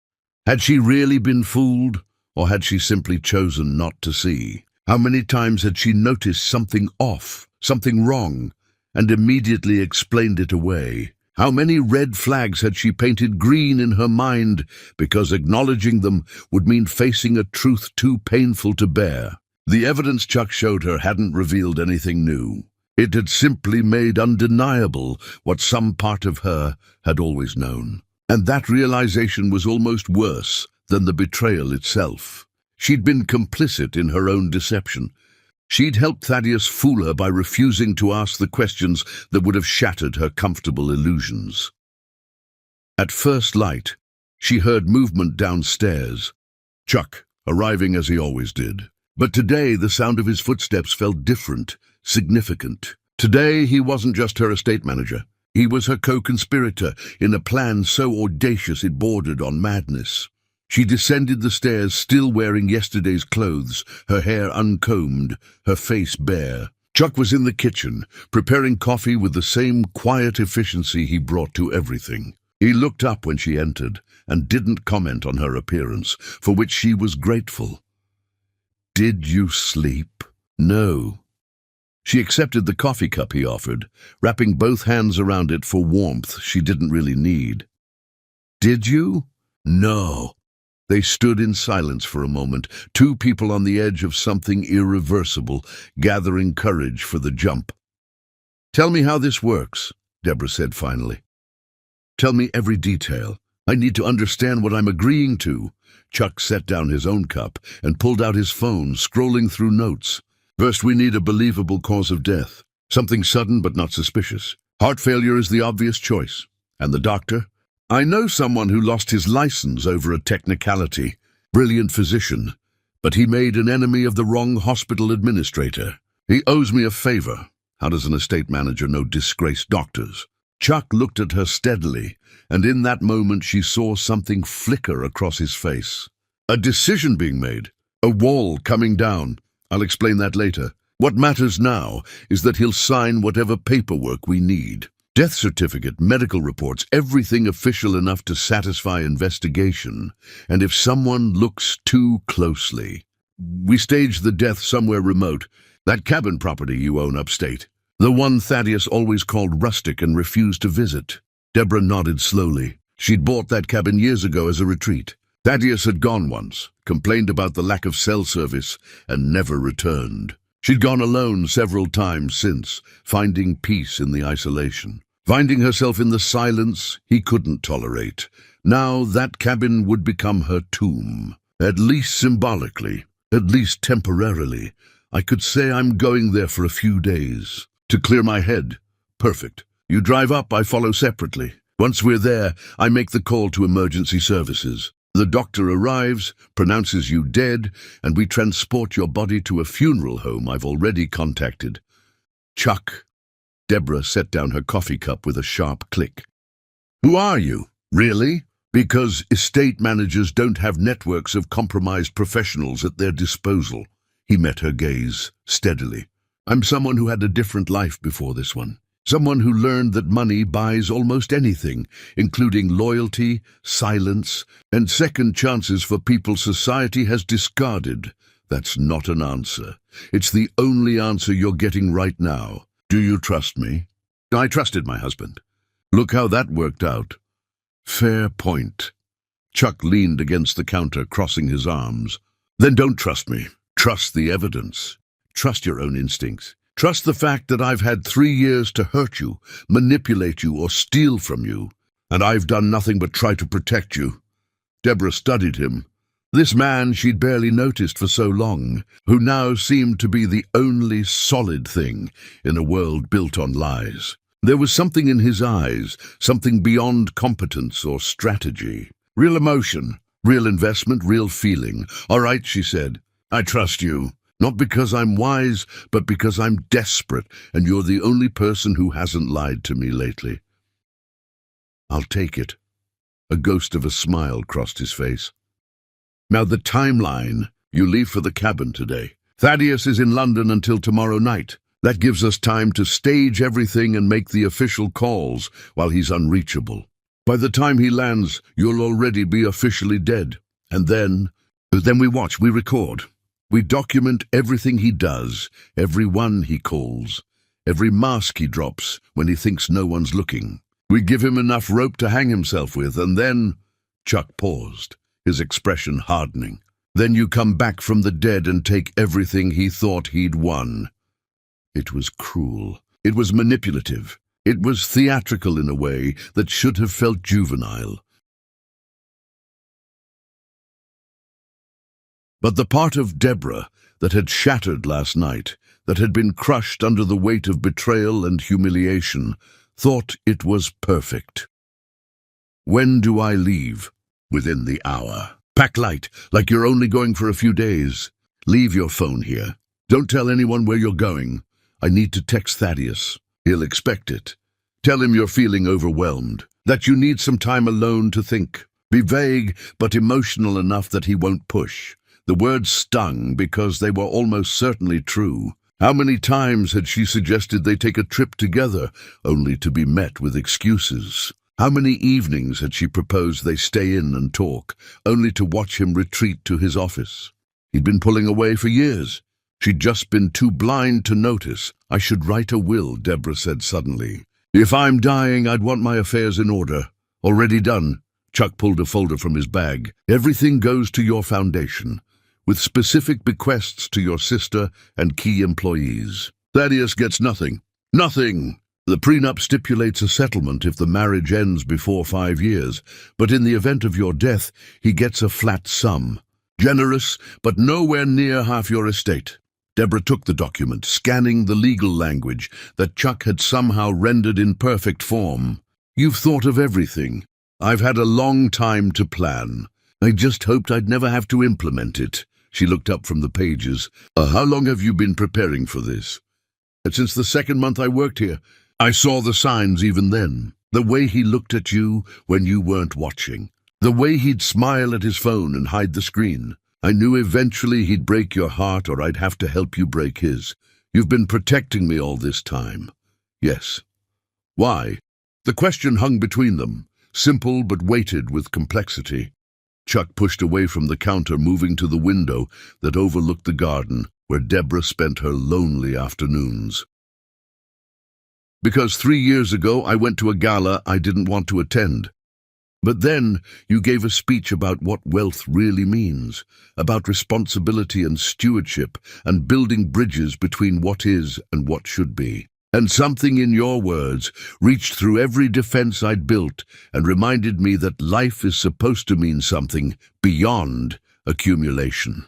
Had she really been fooled, or had she simply chosen not to see? How many times had she noticed something off, something wrong, and immediately explained it away? How many red flags had she painted green in her mind because acknowledging them would mean facing a truth too painful to bear? The evidence Chuck showed her hadn't revealed anything new. It had simply made undeniable what some part of her had always known. And that realization was almost worse than the betrayal itself. She'd been complicit in her own deception. She'd helped Thaddeus fool her by refusing to ask the questions that would have shattered her comfortable illusions. At first light, she heard movement downstairs. Chuck, arriving as he always did. But today the sound of his footsteps felt different, significant. Today he wasn't just her estate manager. He was her co-conspirator in a plan so audacious it bordered on madness. She descended the stairs still wearing yesterday's clothes, her hair uncombed, her face bare. Chuck was in the kitchen, preparing coffee with the same quiet efficiency he brought to everything. He looked up when she entered and didn't comment on her appearance, for which she was grateful. "Did you sleep?" "No." She accepted the coffee cup he offered, wrapping both hands around it for warmth she didn't really need. "Did you?" "No." They stood in silence for a moment, two people on the edge of something irreversible, gathering courage for the jump. "Tell me how this works," Deborah said finally. "Tell me every detail. I need to understand what I'm agreeing to." Chuck set down his own cup and pulled out his phone, scrolling through notes. "First, we need a believable cause of death. Something sudden but not suspicious. Heart failure is the obvious choice. And the doctor? I know someone who lost his license over a technicality. Brilliant physician, but he made an enemy of the wrong hospital administrator. He owes me a favor. How does an estate manager know disgraced doctors? Chuck looked at her steadily, and in that moment she saw something flicker across his face. A decision being made. A wall coming down. I'll explain that later. What matters now is that he'll sign whatever paperwork we need. Death certificate, medical reports, everything official enough to satisfy investigation. And if someone looks too closely, we stage the death somewhere remote. That cabin property you own upstate. The one Thaddeus always called rustic and refused to visit. Deborah nodded slowly. She'd bought that cabin years ago as a retreat. Thaddeus had gone once, complained about the lack of cell service, and never returned. She'd gone alone several times since, finding peace in the isolation. Finding herself in the silence he couldn't tolerate. Now that cabin would become her tomb. At least symbolically, at least temporarily. I could say I'm going there for a few days. To clear my head. Perfect. You drive up, I follow separately. Once we're there, I make the call to emergency services. The doctor arrives, pronounces you dead, and we transport your body to a funeral home I've already contacted. Chuck. Deborah set down her coffee cup with a sharp click. Who are you? Really? Because estate managers don't have networks of compromised professionals at their disposal. He met her gaze steadily. I'm someone who had a different life before this one. Someone who learned that money buys almost anything, including loyalty, silence, and second chances for people society has discarded. That's not an answer. It's the only answer you're getting right now. Do you trust me? I trusted my husband. Look how that worked out. Fair point. Chuck leaned against the counter, crossing his arms. Then don't trust me. Trust the evidence. Trust your own instincts. Trust the fact that I've had 3 years to hurt you, manipulate you, or steal from you, and I've done nothing but try to protect you. Deborah studied him. This man she'd barely noticed for so long, who now seemed to be the only solid thing in a world built on lies. There was something in his eyes, something beyond competence or strategy. Real emotion, real investment, real feeling. All right, she said, I trust you. Not because I'm wise, but because I'm desperate, and you're the only person who hasn't lied to me lately. I'll take it. A ghost of a smile crossed his face. Now the timeline. You leave for the cabin today. Thaddeus is in London until tomorrow night. That gives us time to stage everything and make the official calls while he's unreachable. By the time he lands, you'll already be officially dead. And then we watch, we record. We document everything he does, every one he calls, every mask he drops when he thinks no one's looking. We give him enough rope to hang himself with, and then... Chuck paused, his expression hardening. Then you come back from the dead and take everything he thought he'd won. It was cruel. It was manipulative. It was theatrical in a way that should have felt juvenile. But the part of Deborah that had shattered last night, that had been crushed under the weight of betrayal and humiliation, thought it was perfect. When do I leave? Within the hour. Pack light, like you're only going for a few days. Leave your phone here. Don't tell anyone where you're going. I need to text Thaddeus. He'll expect it. Tell him you're feeling overwhelmed, that you need some time alone to think. Be vague, but emotional enough that he won't push. The words stung because they were almost certainly true. How many times had she suggested they take a trip together, only to be met with excuses? How many evenings had she proposed they stay in and talk, only to watch him retreat to his office? He'd been pulling away for years. She'd just been too blind to notice. I should write a will, Deborah said suddenly. If I'm dying, I'd want my affairs in order. Already done. Chuck pulled a folder from his bag. Everything goes to your foundation, with specific bequests to your sister and key employees. Thaddeus gets nothing. Nothing! The prenup stipulates a settlement if the marriage ends before 5 years, but in the event of your death, he gets a flat sum. Generous, but nowhere near half your estate. Deborah took the document, scanning the legal language that Chuck had somehow rendered in perfect form. You've thought of everything. I've had a long time to plan. I just hoped I'd never have to implement it." She looked up from the pages. How long have you been preparing for this?" "Since the second month I worked here. I saw the signs even then. The way he looked at you when you weren't watching. The way he'd smile at his phone and hide the screen. I knew eventually he'd break your heart or I'd have to help you break his. You've been protecting me all this time." "Yes." "Why?" The question hung between them, simple but weighted with complexity. Chuck pushed away from the counter, moving to the window that overlooked the garden where Deborah spent her lonely afternoons. "Because 3 years ago I went to a gala I didn't want to attend. But then you gave a speech about what wealth really means, about responsibility and stewardship and building bridges between what is and what should be. And something in your words reached through every defense I'd built and reminded me that life is supposed to mean something beyond accumulation."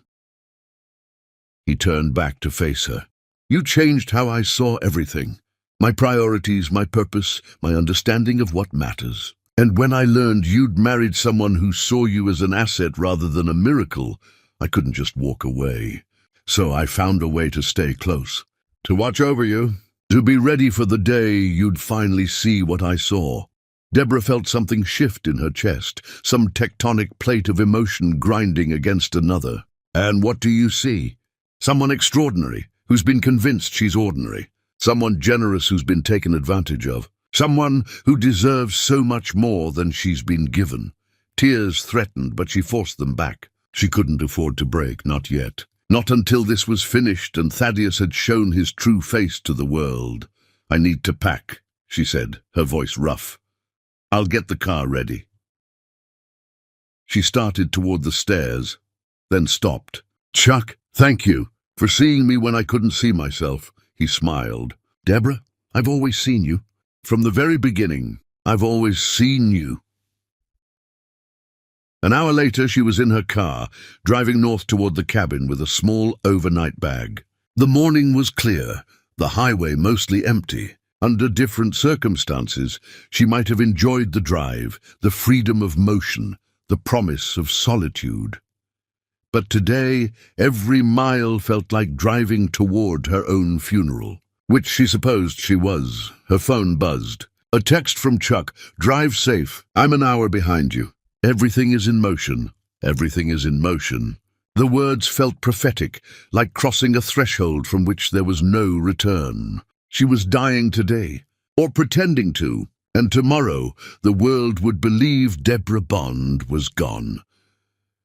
He turned back to face her. "You changed how I saw everything. My priorities, my purpose, my understanding of what matters. And when I learned you'd married someone who saw you as an asset rather than a miracle, I couldn't just walk away. So I found a way to stay close, to watch over you, to be ready for the day you'd finally see what I saw." Deborah felt something shift in her chest, some tectonic plate of emotion grinding against another. "And what do you see? Someone extraordinary, who's been convinced she's ordinary. Someone generous who's been taken advantage of. Someone who deserves so much more than she's been given." Tears threatened, but she forced them back. She couldn't afford to break, not yet. Not until this was finished and Thaddeus had shown his true face to the world. "I need to pack," she said, her voice rough. "I'll get the car ready." She started toward the stairs, then stopped. "Chuck, thank you for seeing me when I couldn't see myself." He smiled. "Deborah, I've always seen you. From the very beginning, I've always seen you." An hour later, she was in her car, driving north toward the cabin with a small overnight bag. The morning was clear, the highway mostly empty. Under different circumstances, she might have enjoyed the drive, the freedom of motion, the promise of solitude. But today, every mile felt like driving toward her own funeral, which she supposed she was. Her phone buzzed. A text from Chuck: "Drive safe. I'm an hour behind you. Everything is in motion. Everything is in motion." The words felt prophetic, like crossing a threshold from which there was no return. She was dying today, or pretending to, and tomorrow the world would believe Deborah Bond was gone.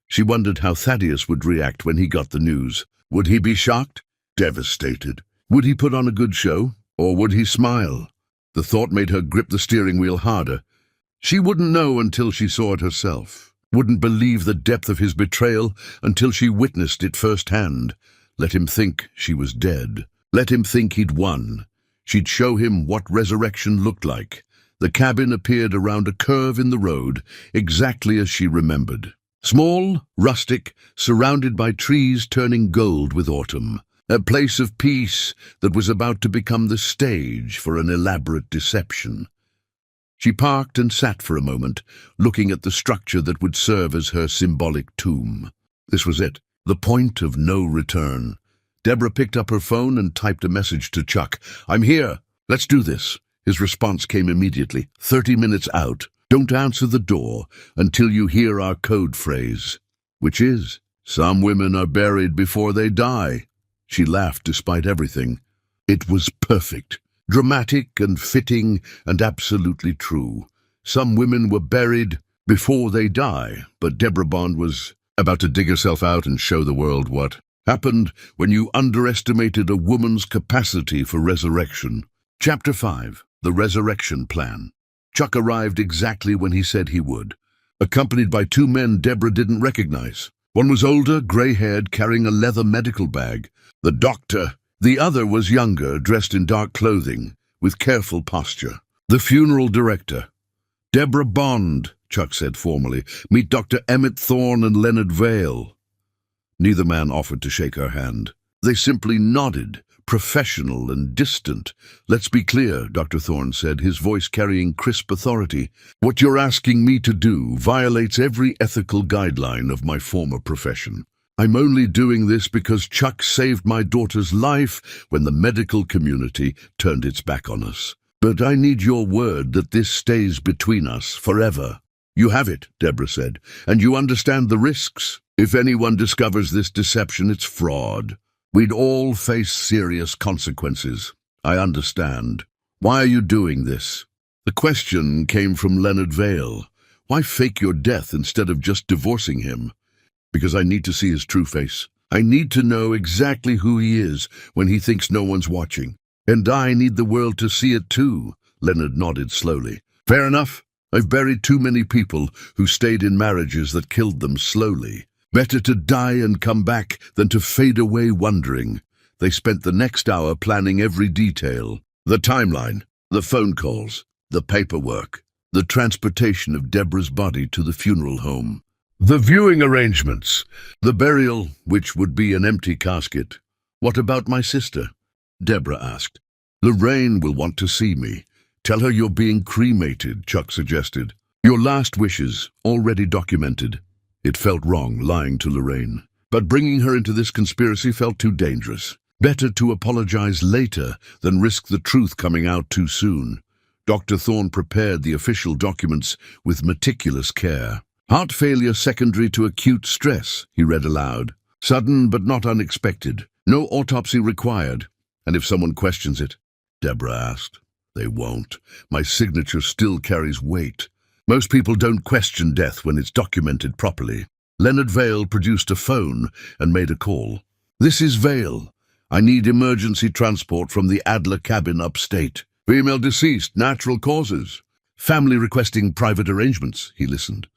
She wondered how Thaddeus would react when he got the news. Would he be shocked? Devastated? Would he put on a good show? Or would he smile? The thought made her grip the steering wheel harder. She wouldn't know until she saw it herself. Wouldn't believe the depth of his betrayal until she witnessed it firsthand. Let him think she was dead. Let him think he'd won. She'd show him what resurrection looked like. The cabin appeared around a curve in the road, exactly as she remembered. Small, rustic, surrounded by trees turning gold with autumn. A place of peace that was about to become the stage for an elaborate deception. She parked and sat for a moment, looking at the structure that would serve as her symbolic tomb. This was it, the point of no return. Deborah picked up her phone and typed a message to Chuck. "I'm here. Let's do this." His response came immediately. 30 minutes out. Don't answer the door until you hear our code phrase, which is, "Some women are buried before they die." She laughed despite everything. It was perfect. Dramatic and fitting and absolutely true. Some women were buried before they die, but Deborah Bond was about to dig herself out and show the world what happened when you underestimated a woman's capacity for resurrection. Chapter 5. The Resurrection Plan. Chuck arrived exactly when he said he would, accompanied by 2 men Deborah didn't recognize. One was older, gray-haired, carrying a leather medical bag. The doctor. The other was younger, dressed in dark clothing, with careful posture. The funeral director. "Deborah Bond," Chuck said formally. "Meet Dr. Emmett Thorne and Leonard Vale." Neither man offered to shake her hand. They simply nodded, professional and distant. Let's be clear, Dr. Thorne said, his voice carrying crisp authority. What you're asking me to do violates every ethical guideline of my former profession. I'm only doing this because Chuck saved my daughter's life when the medical community turned its back on us. But I need your word that this stays between us forever. You have it, Deborah said, and you understand the risks. If anyone discovers this deception, it's fraud. We'd all face serious consequences. I understand. Why are you doing this? The question came from Leonard Vale. Why fake your death instead of just divorcing him? Because I need to see his true face. I need to know exactly who he is when he thinks no one's watching. And I need the world to see it too, Leonard nodded slowly. Fair enough. I've buried too many people who stayed in marriages that killed them slowly. Better to die and come back than to fade away wondering. They spent the next hour planning every detail. The timeline, the phone calls, the paperwork, the transportation of Deborah's body to the funeral home. The viewing arrangements, the burial, which would be an empty casket. What about my sister? Deborah asked. Lorraine will want to see me. Tell her you're being cremated, Chuck suggested. Your last wishes, already documented. It felt wrong lying to Lorraine, but bringing her into this conspiracy felt too dangerous. Better to apologize later than risk the truth coming out too soon. Dr. Thorne prepared the official documents with meticulous care. Heart failure secondary to acute stress, he read aloud. Sudden but not unexpected. No autopsy required. And if someone questions it? Deborah asked. They won't. My signature still carries weight. Most people don't question death when it's documented properly. Leonard Vale produced a phone and made a call. This is Vale. I need emergency transport from the Adler cabin upstate. Female deceased, natural causes. Family requesting private arrangements, he listened.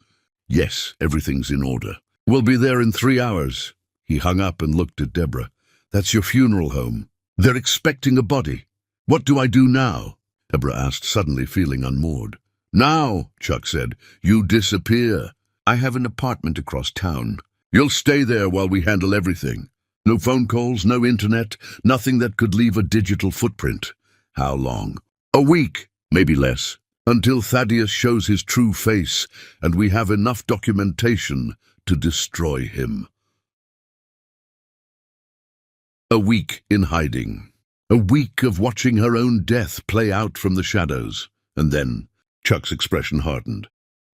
Yes, everything's in order. We'll be there in 3 hours. He hung up and looked at Deborah. That's your funeral home. They're expecting a body. What do I do now? Deborah asked, suddenly feeling unmoored. Now, Chuck said, you disappear. I have an apartment across town. You'll stay there while we handle everything. No phone calls, no internet, nothing that could leave a digital footprint. How long? A week, maybe less, until Thaddeus shows his true face and we have enough documentation to destroy him. A week in hiding. A week of watching her own death play out from the shadows. And then, Chuck's expression hardened.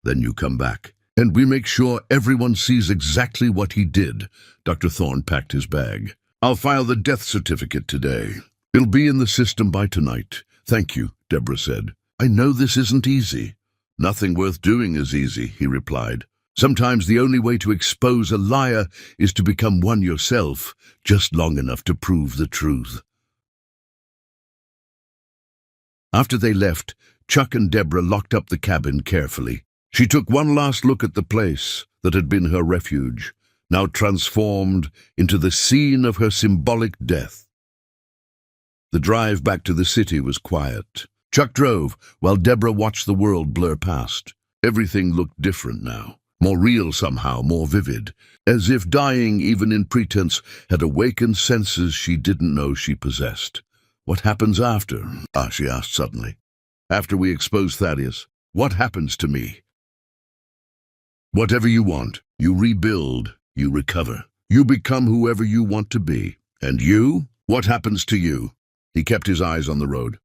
Then you come back, and we make sure everyone sees exactly what he did. Dr. Thorne packed his bag. I'll file the death certificate today. It'll be in the system by tonight. Thank you, Deborah said. I know this isn't easy. Nothing worth doing is easy, he replied. Sometimes the only way to expose a liar is to become one yourself, just long enough to prove the truth. After they left, Chuck and Deborah locked up the cabin carefully. She took one last look at the place that had been her refuge, now transformed into the scene of her symbolic death. The drive back to the city was quiet. Chuck drove while Deborah watched the world blur past. Everything looked different now, more real somehow, more vivid, as if dying even in pretense had awakened senses she didn't know she possessed. What happens after? She asked suddenly. After we expose Thaddeus, what happens to me? Whatever you want, you rebuild, you recover. You become whoever you want to be. And you? What happens to you? He kept his eyes on the road.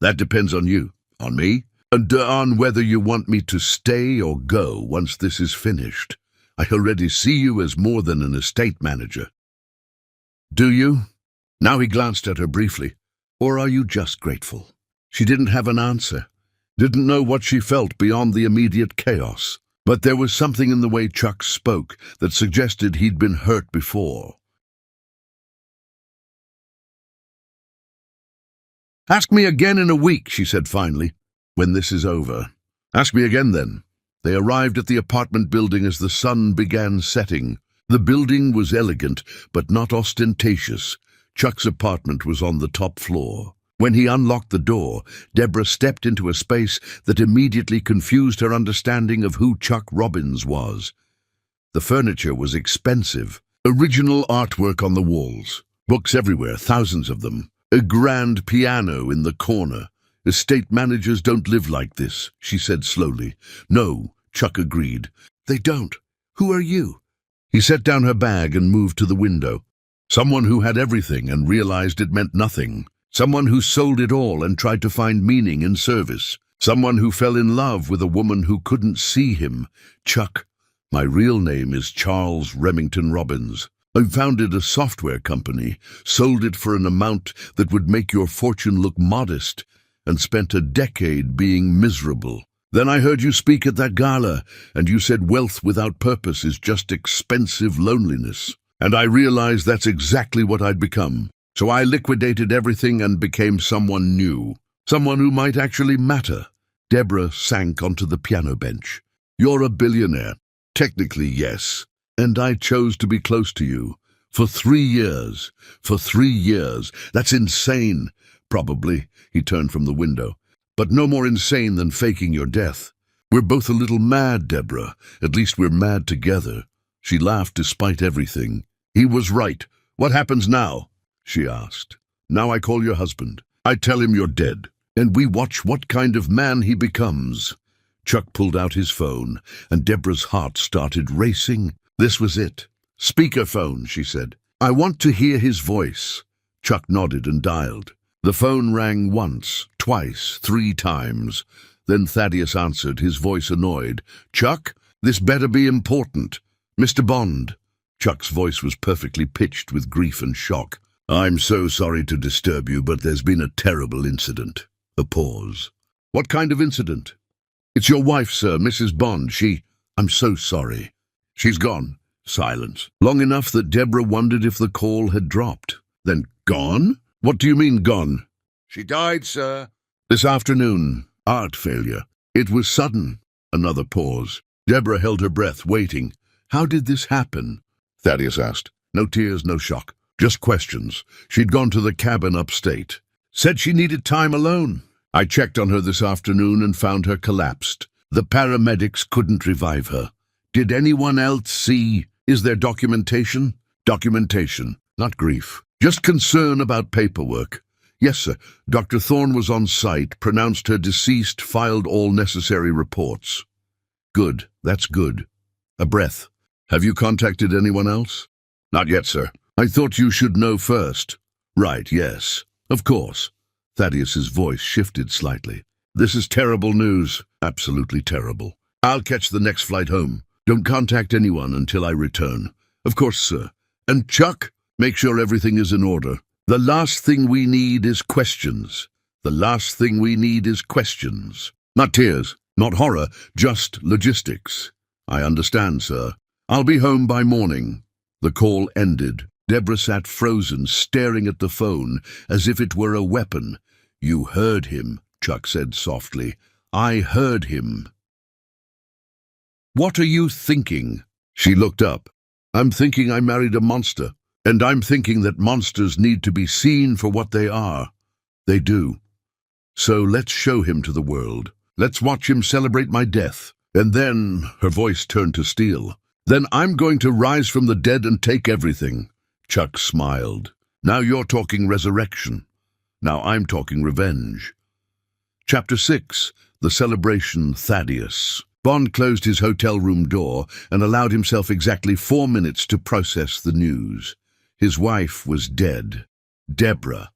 That depends on you. On me? And on whether you want me to stay or go once this is finished. I already see you as more than an estate manager. Do you? Now he glanced at her briefly. Or are you just grateful? She didn't have an answer, didn't know what she felt beyond the immediate chaos. But there was something in the way Chuck spoke that suggested he'd been hurt before. Ask me again in a week, she said finally, when this is over. Ask me again then. They arrived at the apartment building as the sun began setting. The building was elegant, but not ostentatious. Chuck's apartment was on the top floor. When he unlocked the door, Deborah stepped into a space that immediately confused her understanding of who Chuck Robbins was. The furniture was expensive, original artwork on the walls, Books everywhere, thousands of them. A grand piano in the corner. Estate managers don't live like this, she said slowly. No, Chuck agreed. They don't. Who are you? He set down her bag and moved to the window. Someone who had everything and realized it meant nothing. Someone who sold it all and tried to find meaning in service. Someone who fell in love with a woman who couldn't see him. Chuck, my real name is Charles Remington Robbins. I founded a software company, sold it for an amount that would make your fortune look modest, and spent a decade being miserable. Then I heard you speak at that gala, and you said wealth without purpose is just expensive loneliness. And I realized that's exactly what I'd become. So I liquidated everything and became someone new. Someone who might actually matter. Deborah sank onto the piano bench. You're a billionaire. Technically, yes. And I chose to be close to you. For 3 years. For 3 years. That's insane. Probably. He turned from the window. But no more insane than faking your death. We're both a little mad, Deborah. At least we're mad together. She laughed despite everything. He was right. What happens now? She asked. Now I call your husband. I tell him you're dead. And we watch what kind of man he becomes. Chuck pulled out his phone, and Deborah's heart started racing. This was it. Speakerphone, she said. I want to hear his voice. Chuck nodded and dialed. The phone rang once, twice, 3 times. Then Thaddeus answered, his voice annoyed. Chuck, this better be important. Mr. Bond. Chuck's voice was perfectly pitched with grief and shock. I'm so sorry to disturb you, but there's been a terrible incident. A pause. What kind of incident? It's your wife, sir, Mrs. Bond. I'm so sorry. She's gone. Silence. Long enough that Deborah wondered if the call had dropped. Then gone? What do you mean gone? She died, sir. This afternoon. Art failure. It was sudden. Another pause. Deborah held her breath, waiting. How did this happen? Thaddeus asked. No tears, no shock. Just questions. She'd gone to the cabin upstate. Said she needed time alone. I checked on her this afternoon and found her collapsed. The paramedics couldn't revive her. Did anyone else see? Is there documentation? Documentation, not grief. Just concern about paperwork. Yes, sir. Dr. Thorne was on site, pronounced her deceased, filed all necessary reports. Good. That's good. A breath. Have you contacted anyone else? Not yet, sir. I thought you should know first. Right, yes. Of course. Thaddeus's voice shifted slightly. This is terrible news. Absolutely terrible. I'll catch the next flight home. Don't contact anyone until I return. Of course, sir. And Chuck, make sure everything is in order. The last thing we need is questions. The last thing we need is questions. Not tears, not horror, just logistics. I understand, sir. I'll be home by morning. The call ended. Deborah sat frozen, staring at the phone, as if it were a weapon. You heard him, Chuck said softly. I heard him. What are you thinking? She looked up. I'm thinking I married a monster, and I'm thinking that monsters need to be seen for what they are. They do. So let's show him to the world. Let's watch him celebrate my death. And then, her voice turned to steel, then I'm going to rise from the dead and take everything. Chuck smiled. Now you're talking resurrection. Now I'm talking revenge. Chapter 6. The Celebration, Thaddeus. Bond closed his hotel room door and allowed himself exactly 4 minutes to process the news. His wife was dead. Deborah,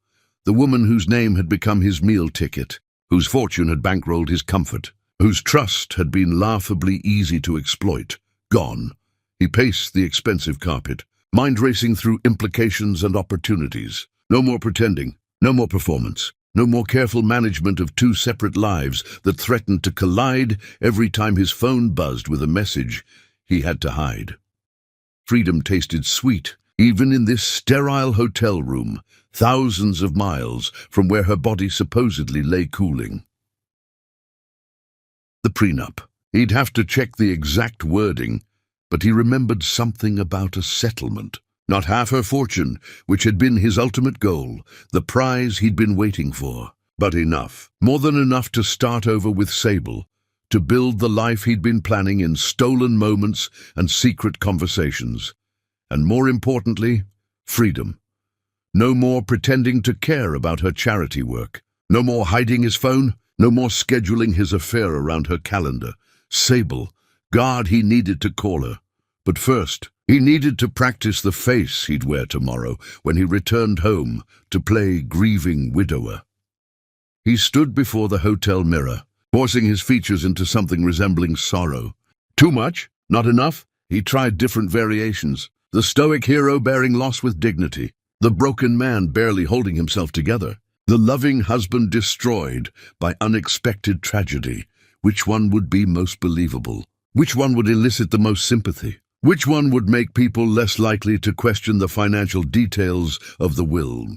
the woman whose name had become his meal ticket, whose fortune had bankrolled his comfort, whose trust had been laughably easy to exploit, gone. He paced the expensive carpet, mind racing through implications and opportunities. No more pretending, no more performance, no more careful management of 2 separate lives that threatened to collide every time his phone buzzed with a message he had to hide. Freedom tasted sweet, even in this sterile hotel room, thousands of miles from where her body supposedly lay cooling. The prenup. He'd have to check the exact wording, but he remembered something about a settlement. Not half her fortune, which had been his ultimate goal, the prize he'd been waiting for, but enough, more than enough to start over with Sable, to build the life he'd been planning in stolen moments and secret conversations. And more importantly, freedom. No more pretending to care about her charity work. No more hiding his phone. No more scheduling his affair around her calendar. Sable. God, he needed to call her. But first, he needed to practice the face he'd wear tomorrow when he returned home to play grieving widower. He stood before the hotel mirror, forcing his features into something resembling sorrow. Too much? Not enough? He tried different variations. The stoic hero bearing loss with dignity. The broken man barely holding himself together. The loving husband destroyed by unexpected tragedy. Which one would be most believable? Which one would elicit the most sympathy? Which one would make people less likely to question the financial details of the will?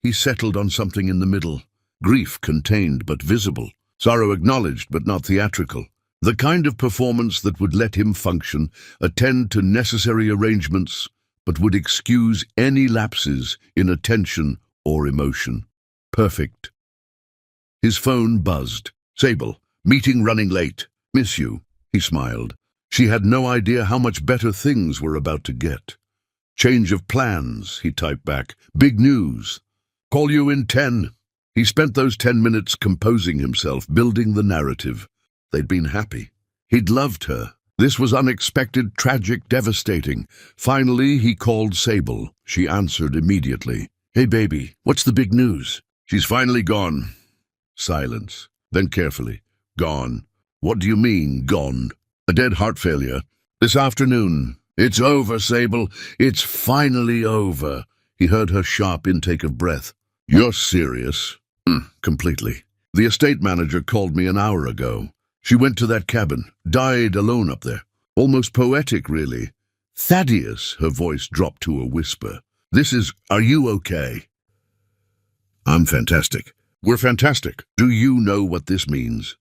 He settled on something in the middle. Grief contained but visible. Sorrow acknowledged but not theatrical. The kind of performance that would let him function, attend to necessary arrangements, but would excuse any lapses in attention or emotion. Perfect. His phone buzzed. Sable, meeting running late. Miss you. He smiled. She had no idea how much better things were about to get. Change of plans, he typed back. Big news. Call you in 10. He spent those 10 minutes composing himself, building the narrative. They'd been happy. He'd loved her. This was unexpected, tragic, devastating. Finally, he called Sable. She answered immediately. Hey, baby, what's the big news? She's finally gone. Silence. Then carefully. Gone. What do you mean, gone? A dead heart failure. This afternoon. It's over, Sable. It's finally over. He heard her sharp intake of breath. You're serious? Completely. The estate manager called me an hour ago. She went to that cabin, died alone up there. Almost poetic, really. Thaddeus, her voice dropped to a whisper. Are you okay? I'm fantastic. We're fantastic. Do you know what this means?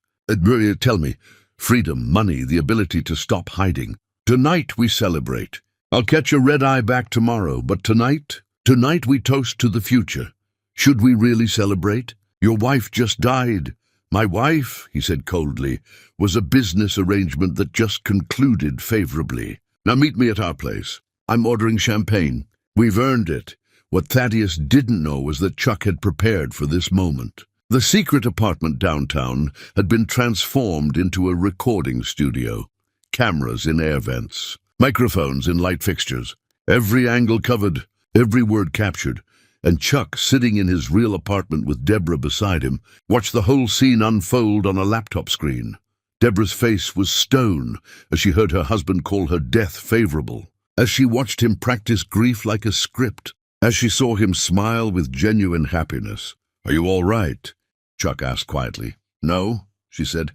Tell me. Freedom, money, the ability to stop hiding. Tonight we celebrate. I'll catch a red eye back tomorrow, but tonight we toast to the future. Should we really celebrate? Your wife just died. My wife, he said coldly, was a business arrangement that just concluded favorably. Now meet me at our place. I'm ordering champagne. We've earned it. What Thaddeus didn't know was that Chuck had prepared for this moment. The secret apartment downtown had been transformed into a recording studio. Cameras in air vents, microphones in light fixtures, every angle covered, every word captured. And Chuck, sitting in his real apartment with Deborah beside him, watched the whole scene unfold on a laptop screen. Deborah's face was stone as she heard her husband call her death favorable, as she watched him practice grief like a script, as she saw him smile with genuine happiness. Are you all right? Chuck asked quietly. No, she said,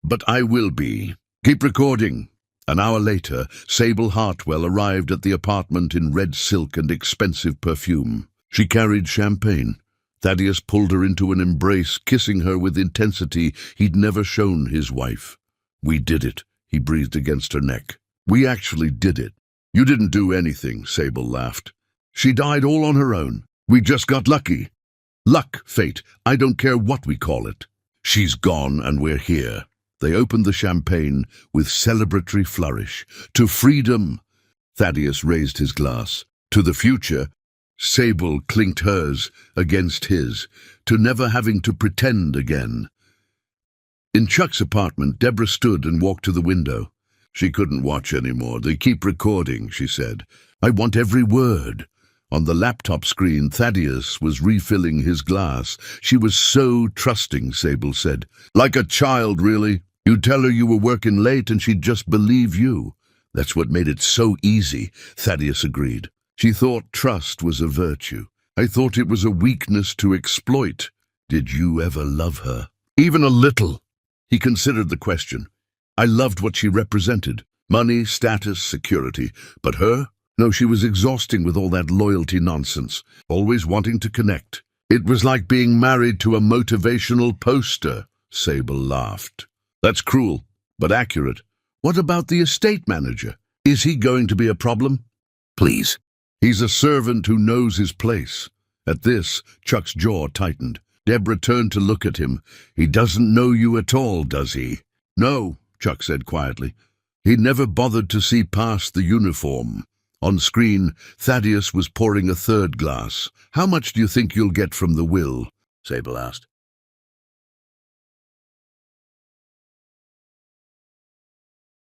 but I will be. Keep recording. An hour later, Sable Hartwell arrived at the apartment in red silk and expensive perfume. She carried champagne. Thaddeus pulled her into an embrace, kissing her with intensity he'd never shown his wife. We did it, he breathed against her neck. We actually did it. You didn't do anything, Sable laughed. She died all on her own. We just got lucky. Luck, fate, I don't care what we call it. She's gone and we're here. They opened the champagne with celebratory flourish. To freedom, Thaddeus raised his glass. To the future, Sable clinked hers against his, to never having to pretend again. In Chuck's apartment, Deborah stood and walked to the window. She couldn't watch anymore. They keep recording, she said. I want every word. On the laptop screen, Thaddeus was refilling his glass. She was so trusting, Sable said. Like a child, really. You'd tell her you were working late and she'd just believe you. That's what made it so easy, Thaddeus agreed. She thought trust was a virtue. I thought it was a weakness to exploit. Did you ever love her? Even a little. He considered the question. I loved what she represented. Money, status, security. But her? No, she was exhausting with all that loyalty nonsense. Always wanting to connect. It was like being married to a motivational poster. Sable laughed. That's cruel, but accurate. What about the estate manager? Is he going to be a problem? Please. He's a servant who knows his place. At this, Chuck's jaw tightened. Deborah turned to look at him. He doesn't know you at all, does he? No, Chuck said quietly. He never bothered to see past the uniform. On screen, Thaddeus was pouring a third glass. "How much do you think you'll get from the will?" Sable asked.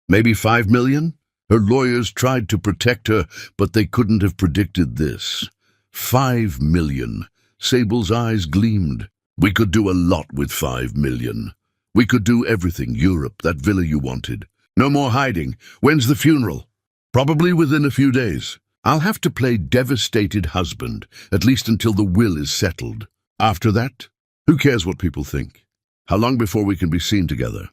"Maybe 5 million? Her lawyers tried to protect her, but they couldn't have predicted this. 5 million. Sable's eyes gleamed. "We could do a lot with 5 million. We could do everything. Europe, that villa you wanted. No more hiding. When's the funeral?" "Probably within a few days. I'll have to play devastated husband, at least until the will is settled. After that, who cares what people think? How long before we can be seen together?"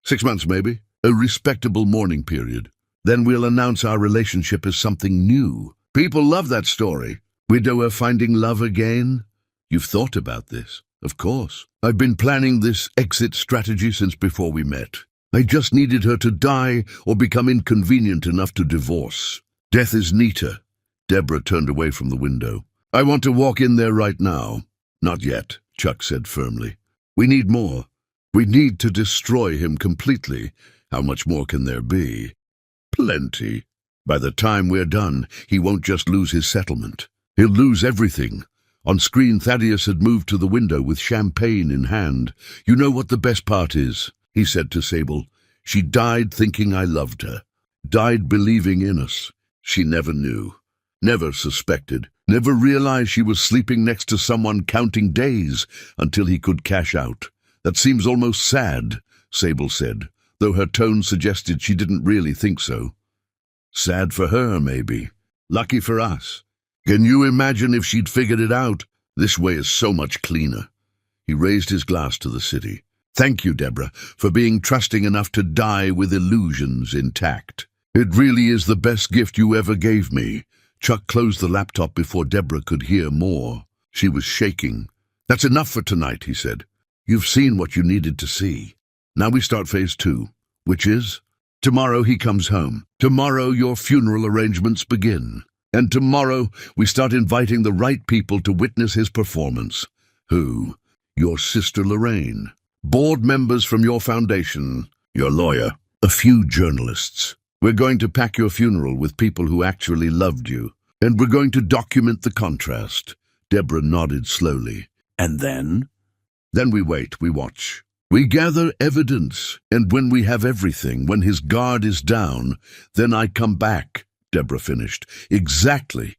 6 months, maybe. A respectable mourning period. Then we'll announce our relationship as something new. People love that story. Widower finding love again? You've thought about this, of course. I've been planning this exit strategy since before we met. I just needed her to die or become inconvenient enough to divorce. Death is neater. Deborah turned away from the window. "I want to walk in there right now." "Not yet," Chuck said firmly. "We need more. We need to destroy him completely. How much more can there be?" "Plenty. By the time we're done, he won't just lose his settlement. He'll lose everything." On screen, Thaddeus had moved to the window with champagne in hand. "You know what the best part is?" he said to Sable. "She died thinking I loved her. Died believing in us. She never knew. Never suspected. Never realized she was sleeping next to someone counting days until he could cash out. That seems almost sad," Sable said, though her tone suggested she didn't really think so. "Sad for her, maybe. Lucky for us. Can you imagine if she'd figured it out? This way is so much cleaner." He raised his glass to the city. "Thank you, Deborah, for being trusting enough to die with illusions intact. It really is the best gift you ever gave me." Chuck closed the laptop before Deborah could hear more. She was shaking. "That's enough for tonight," he said. "You've seen what you needed to see. Now we start phase 2, which is, tomorrow he comes home. Tomorrow your funeral arrangements begin. And tomorrow we start inviting the right people to witness his performance." "Who?" "Your sister Lorraine. Board members from your foundation. Your lawyer. A few journalists. We're going to pack your funeral with people who actually loved you. And we're going to document the contrast." Deborah nodded slowly. "And then?" "Then we wait, we watch. We gather evidence, and when we have everything, when his guard is down, then I come back," Deborah finished. "Exactly."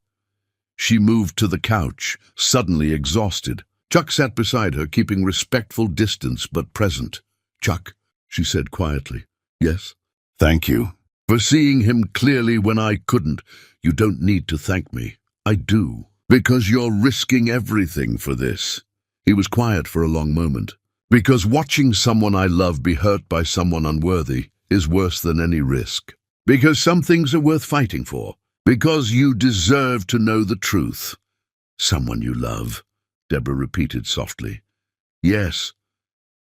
She moved to the couch, suddenly exhausted. Chuck sat beside her, keeping respectful distance but present. "Chuck," she said quietly. "Yes?" "Thank you. For seeing him clearly when I couldn't. You don't need to thank me. I do. Because you're risking everything for this." He was quiet for a long moment. "Because watching someone I love be hurt by someone unworthy is worse than any risk. Because some things are worth fighting for. Because you deserve to know the truth." "Someone you love," Deborah repeated softly. "Yes."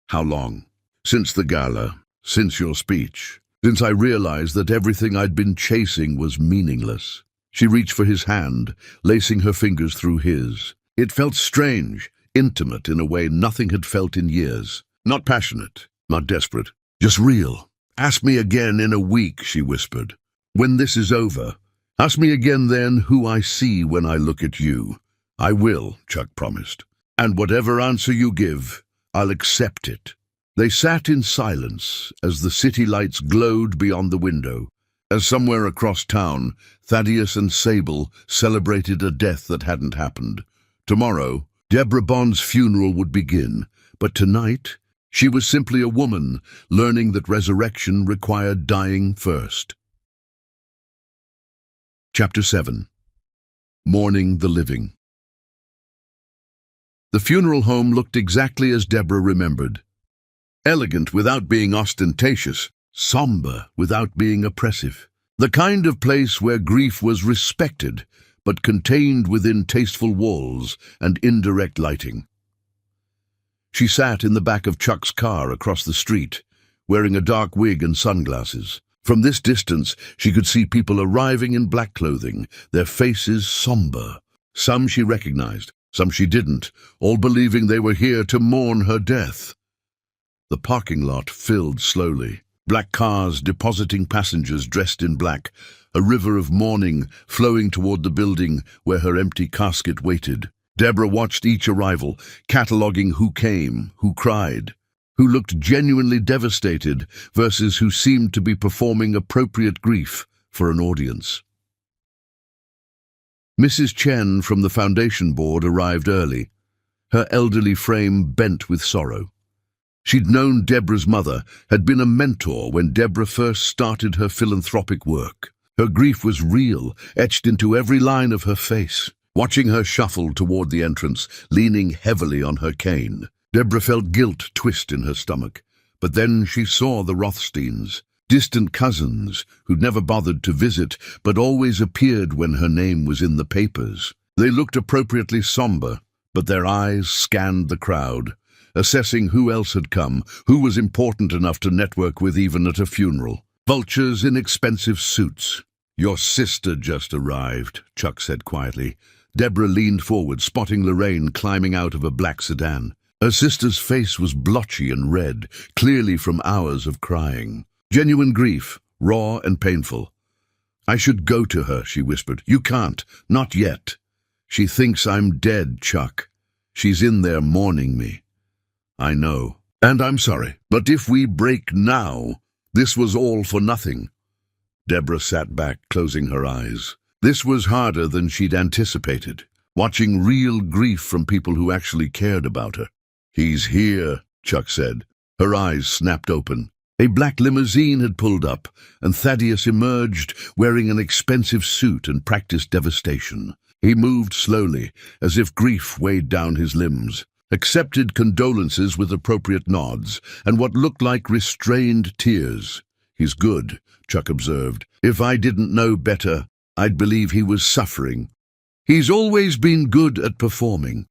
"How long?" "Since the gala. Since your speech. Since I realized that everything I'd been chasing was meaningless." She reached for his hand, lacing her fingers through his. It felt strange, intimate in a way nothing had felt in years. Not passionate, not desperate, just real. "Ask me again in a week," she whispered. "When this is over. Ask me again then who I see when I look at you." "I will," Chuck promised. "And whatever answer you give, I'll accept it." They sat in silence as the city lights glowed beyond the window. As somewhere across town, Thaddeus and Sable celebrated a death that hadn't happened. Tomorrow, Deborah Bond's funeral would begin, but tonight, she was simply a woman learning that resurrection required dying first. Chapter 7. Mourning the Living. The funeral home looked exactly as Deborah remembered. Elegant without being ostentatious, somber without being oppressive. The kind of place where grief was respected, but contained within tasteful walls and indirect lighting. She sat in the back of Chuck's car across the street, wearing a dark wig and sunglasses. From this distance, she could see people arriving in black clothing, their faces somber. Some she recognized, some she didn't, all believing they were here to mourn her death. The parking lot filled slowly. Black cars depositing passengers dressed in black, a river of mourning flowing toward the building where her empty casket waited. Deborah watched each arrival, cataloguing who came, who cried, who looked genuinely devastated versus who seemed to be performing appropriate grief for an audience. Mrs. Chen from the foundation board arrived early, her elderly frame bent with sorrow. She'd known Deborah's mother, had been a mentor when Deborah first started her philanthropic work. Her grief was real, etched into every line of her face. Watching her shuffle toward the entrance, leaning heavily on her cane, Deborah felt guilt twist in her stomach. But then she saw the Rothsteins, distant cousins who'd never bothered to visit but always appeared when her name was in the papers. They looked appropriately somber, but their eyes scanned the crowd, assessing who else had come, who was important enough to network with even at a funeral. Vultures in expensive suits. "Your sister just arrived," Chuck said quietly. Deborah leaned forward, spotting Lorraine climbing out of a black sedan. Her sister's face was blotchy and red, clearly from hours of crying. Genuine grief, raw and painful. "I should go to her," she whispered. "You can't, not yet. She thinks I'm dead, Chuck. She's in there mourning me." "I know. And I'm sorry. But if we break now, this was all for nothing." Deborah sat back, closing her eyes. This was harder than she'd anticipated, watching real grief from people who actually cared about her. "He's here," Chuck said. Her eyes snapped open. A black limousine had pulled up, and Thaddeus emerged wearing an expensive suit and practiced devastation. He moved slowly, as if grief weighed down his limbs, accepted condolences with appropriate nods, and what looked like restrained tears. "He's good," Chuck observed. "If I didn't know better, I'd believe he was suffering. He's always been good at performing."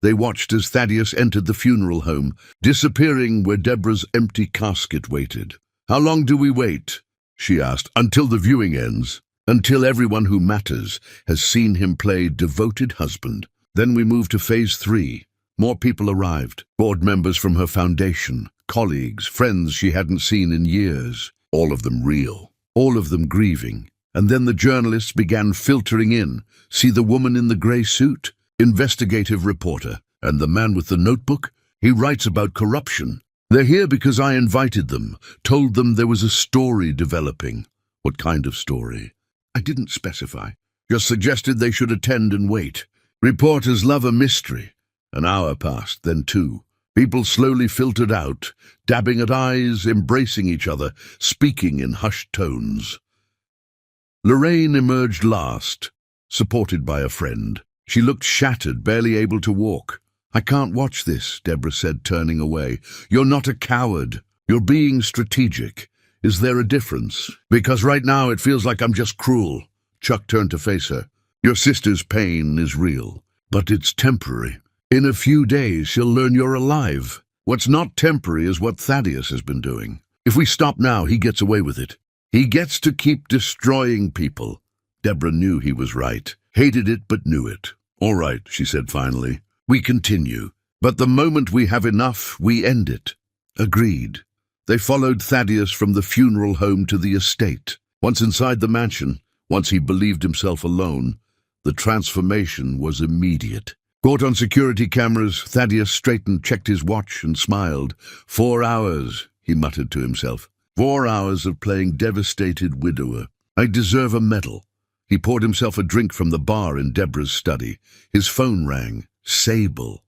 They watched as Thaddeus entered the funeral home, disappearing where Deborah's empty casket waited. "How long do we wait?" she asked. "Until the viewing ends. Until everyone who matters has seen him play devoted husband. Then we move to phase 3. More people arrived. Board members from her foundation, colleagues, friends she hadn't seen in years. All of them real. All of them grieving. And then the journalists began filtering in. See the woman in the grey suit? Investigative reporter. And the man with the notebook? He writes about corruption. They're here because I invited them, told them there was a story developing. What kind of story? I didn't specify. Just suggested they should attend and wait. Reporters love a mystery. An hour passed, then 2. People slowly filtered out, dabbing at eyes, embracing each other, speaking in hushed tones. Lorraine emerged last, supported by a friend. She looked shattered, barely able to walk. "I can't watch this," Deborah said, turning away. "You're not a coward. You're being strategic. Is there a difference? Because right now it feels like I'm just cruel." Chuck turned to face her. "Your sister's pain is real, but it's temporary. In a few days she'll learn you're alive. What's not temporary is what Thaddeus has been doing. If we stop now, he gets away with it. He gets to keep destroying people." Deborah knew he was right. Hated it, but knew it. "All right," she said finally. "We continue. But the moment we have enough, we end it." Agreed. They followed Thaddeus from the funeral home to the estate. Once inside the mansion, once he believed himself alone, the transformation was immediate. Caught on security cameras, Thaddeus straightened, checked his watch, and smiled. 4 hours, he muttered to himself. 4 hours of playing devastated widower. I deserve a medal. He poured himself a drink from the bar in Deborah's study. His phone rang. Sable.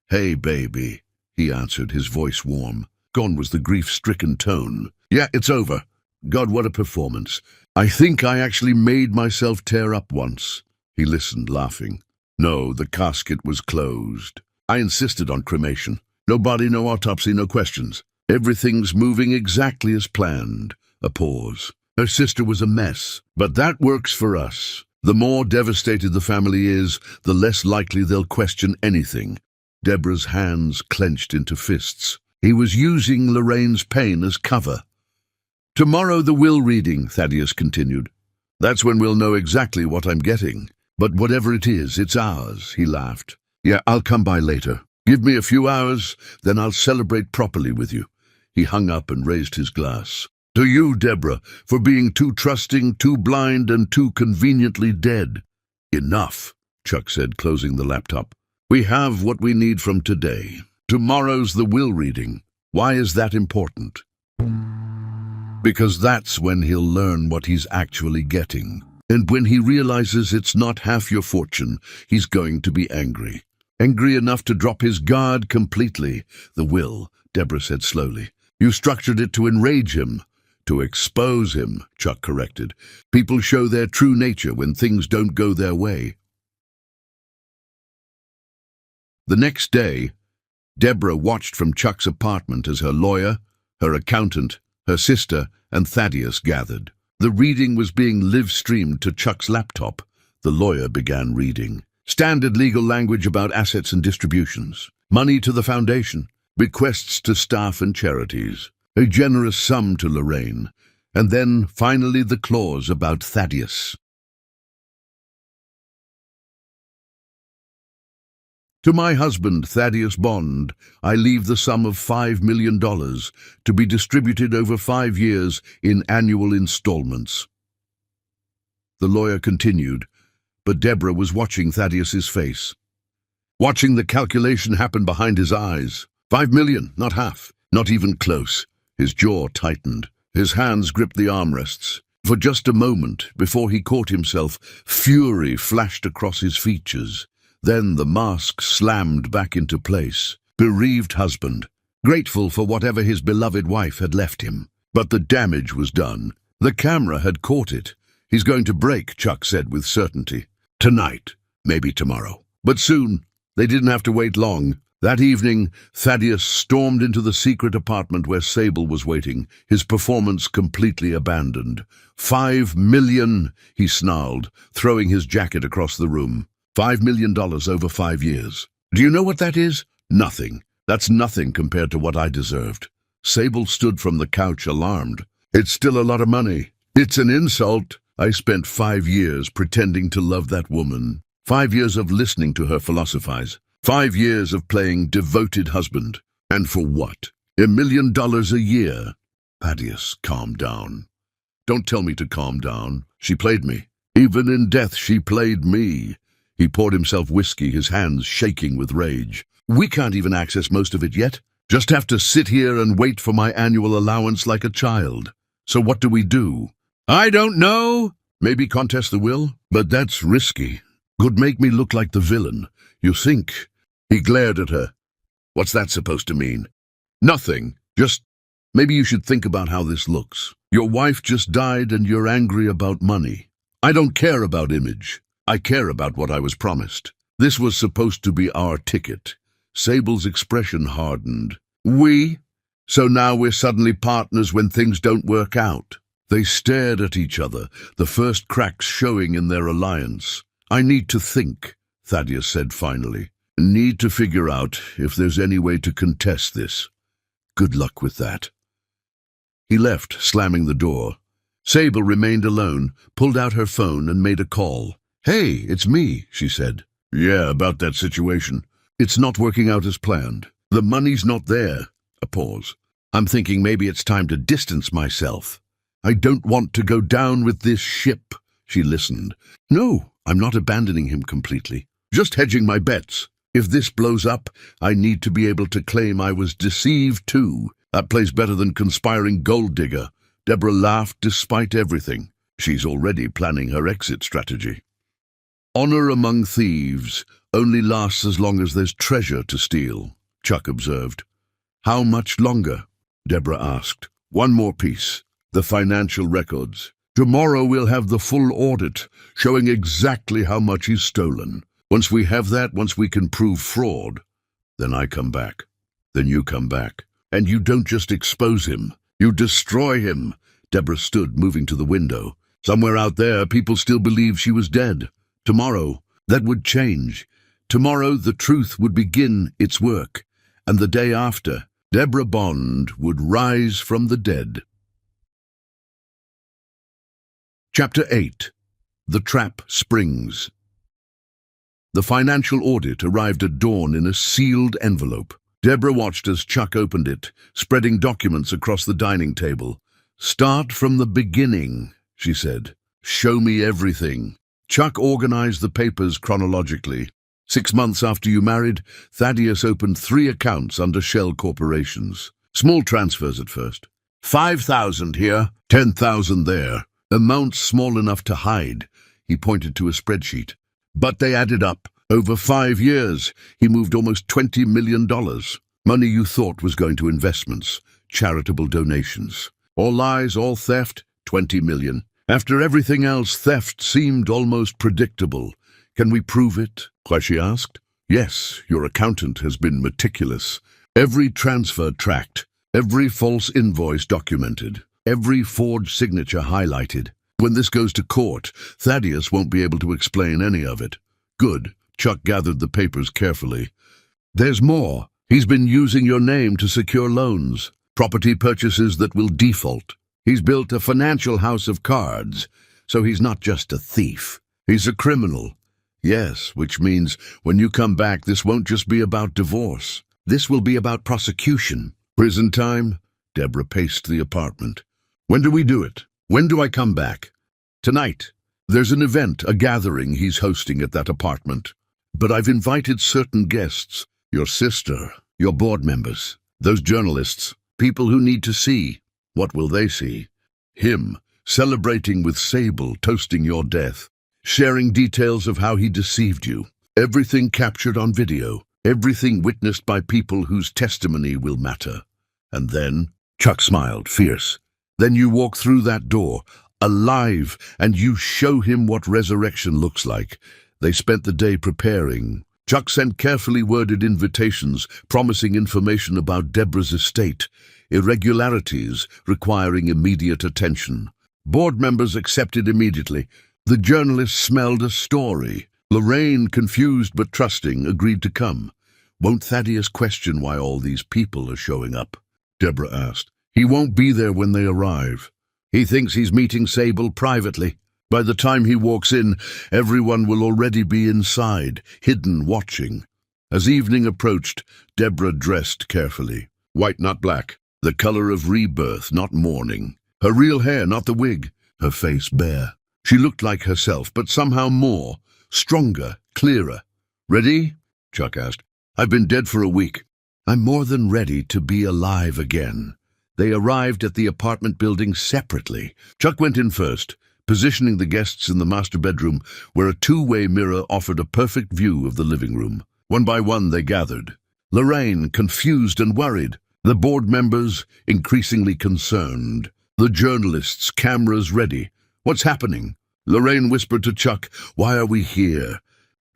"Hey, baby," he answered, his voice warm. Gone was the grief-stricken tone. "Yeah, it's over. God, what a performance. I think I actually made myself tear up once." He listened, laughing. "No, the casket was closed. I insisted on cremation. No body, no autopsy, no questions. Everything's moving exactly as planned." A pause. "Her sister was a mess, but that works for us. The more devastated the family is, the less likely they'll question anything." Deborah's hands clenched into fists. He was using Lorraine's pain as cover. "Tomorrow the will reading," Thaddeus continued. "That's when we'll know exactly what I'm getting. But whatever it is, it's ours," he laughed. "Yeah, I'll come by later. Give me a few hours, then I'll celebrate properly with you." He hung up and raised his glass. To you, Deborah, for being too trusting, too blind, and too conveniently dead. Enough, Chuck said, closing the laptop. We have what we need from today. Tomorrow's the will reading. Why is that important? Because that's when he'll learn what he's actually getting. And when he realizes it's not half your fortune, he's going to be angry. Angry enough to drop his guard completely. The will, Deborah said slowly. You structured it to enrage him. To expose him, Chuck corrected. People show their true nature when things don't go their way. The next day, Deborah watched from Chuck's apartment as her lawyer, her accountant, her sister, and Thaddeus gathered. The reading was being live-streamed to Chuck's laptop. The lawyer began reading. Standard legal language about assets and distributions. Money to the foundation. Bequests to staff and charities. A generous sum to Lorraine. And then, finally, the clause about Thaddeus. To my husband, Thaddeus Bond, I leave the sum of $5 million to be distributed over 5 years in annual installments. The lawyer continued, but Deborah was watching Thaddeus's face. Watching the calculation happen behind his eyes. 5 million, not half, not even close. His jaw tightened. His hands gripped the armrests. For just a moment, before he caught himself, fury flashed across his features. Then the mask slammed back into place. Bereaved husband, grateful for whatever his beloved wife had left him. But the damage was done. The camera had caught it. He's going to break, Chuck said with certainty. Tonight, maybe tomorrow. But soon. They didn't have to wait long. That evening, Thaddeus stormed into the secret apartment where Sable was waiting, his performance completely abandoned. 5 million, he snarled, throwing his jacket across the room. $5 million over 5 years. Do you know what that is? Nothing. That's nothing compared to what I deserved. Sable stood from the couch, alarmed. It's still a lot of money. It's an insult. I spent 5 years pretending to love that woman. 5 years of listening to her philosophize. 5 years of playing devoted husband. And for what? $1 million a year. Thaddeus, calm down. Don't tell me to calm down. She played me. Even in death, she played me. He poured himself whiskey, his hands shaking with rage. We can't even access most of it yet. Just have to sit here and wait for my annual allowance like a child. So what do we do? I don't know. Maybe contest the will? But that's risky. Could make me look like the villain. You think? He glared at her. What's that supposed to mean? Nothing. Just, maybe you should think about how this looks. Your wife just died and you're angry about money. I don't care about image. I care about what I was promised. This was supposed to be our ticket. Sable's expression hardened. We? So now we're suddenly partners when things don't work out. They stared at each other, the first cracks showing in their alliance. I need to think, Thaddeus said finally. Need to figure out if there's any way to contest this. Good luck with that. He left, slamming the door. Sable remained alone, pulled out her phone and made a call. Hey, it's me, she said. Yeah, about that situation. It's not working out as planned. The money's not there. A pause. I'm thinking maybe it's time to distance myself. I don't want to go down with this ship. She listened. No, I'm not abandoning him completely. Just hedging my bets. If this blows up, I need to be able to claim I was deceived too. That plays better than conspiring gold digger. Deborah laughed despite everything. She's already planning her exit strategy. Honor among thieves only lasts as long as there's treasure to steal, Chuck observed. How much longer? Deborah asked. One more piece. The financial records. Tomorrow we'll have the full audit, showing exactly how much he's stolen. Once we have that, once we can prove fraud, then I come back. Then you come back. And you don't just expose him. You destroy him. Deborah stood, moving to the window. Somewhere out there, people still believe she was dead. Tomorrow, that would change. Tomorrow, the truth would begin its work. And the day after, Deborah Bond would rise from the dead. Chapter 8. The Trap Springs. The financial audit arrived at dawn in a sealed envelope. Deborah watched as Chuck opened it, spreading documents across the dining table. Start from the beginning, she said. Show me everything. Chuck organized the papers chronologically. 6 months after you married, Thaddeus opened 3 accounts under shell corporations. Small transfers at first. 5,000 here, 10,000 there. Amounts small enough to hide. He pointed to a spreadsheet. But they added up. Over 5 years, he moved almost $20 million. Money you thought was going to investments, charitable donations. All lies, all theft, 20 million. After everything else, theft seemed almost predictable. Can we prove it? She asked. Yes, your accountant has been meticulous. Every transfer tracked, every false invoice documented, every forged signature highlighted. When this goes to court, Thaddeus won't be able to explain any of it. Good. Chuck gathered the papers carefully. There's more. He's been using your name to secure loans, property purchases that will default. He's built a financial house of cards, so he's not just a thief. He's a criminal. Yes, which means when you come back, this won't just be about divorce. This will be about prosecution. Prison time? Deborah paced the apartment. When do we do it? When do I come back? Tonight. There's an event, a gathering he's hosting at that apartment. But I've invited certain guests. Your sister, your board members, those journalists, people who need to see. What will they see? Him, celebrating with Sable, toasting your death, sharing details of how he deceived you. Everything captured on video, everything witnessed by people whose testimony will matter. And then, Chuck smiled, fierce. Then you walk through that door, alive, and you show him what resurrection looks like. They spent the day preparing. Chuck sent carefully worded invitations promising information about Deborah's estate, irregularities requiring immediate attention. Board members accepted immediately. The journalists smelled a story. Lorraine, confused but trusting, agreed to come. Won't Thaddeus question why all these people are showing up? Deborah asked. He won't be there when they arrive. He thinks he's meeting Sable privately. By the time he walks in, everyone will already be inside, hidden, watching. As evening approached, Deborah dressed carefully. White, not black. The color of rebirth, not mourning. Her real hair, not the wig. Her face bare. She looked like herself, but somehow more. Stronger, clearer. Ready? Chuck asked. I've been dead for a week. I'm more than ready to be alive again. They arrived at the apartment building separately. Chuck went in first, positioning the guests in the master bedroom, where a two-way mirror offered a perfect view of the living room. One by one they gathered. Lorraine, confused and worried. The board members, increasingly concerned. The journalists, cameras ready. What's happening? Lorraine whispered to Chuck, Why are we here?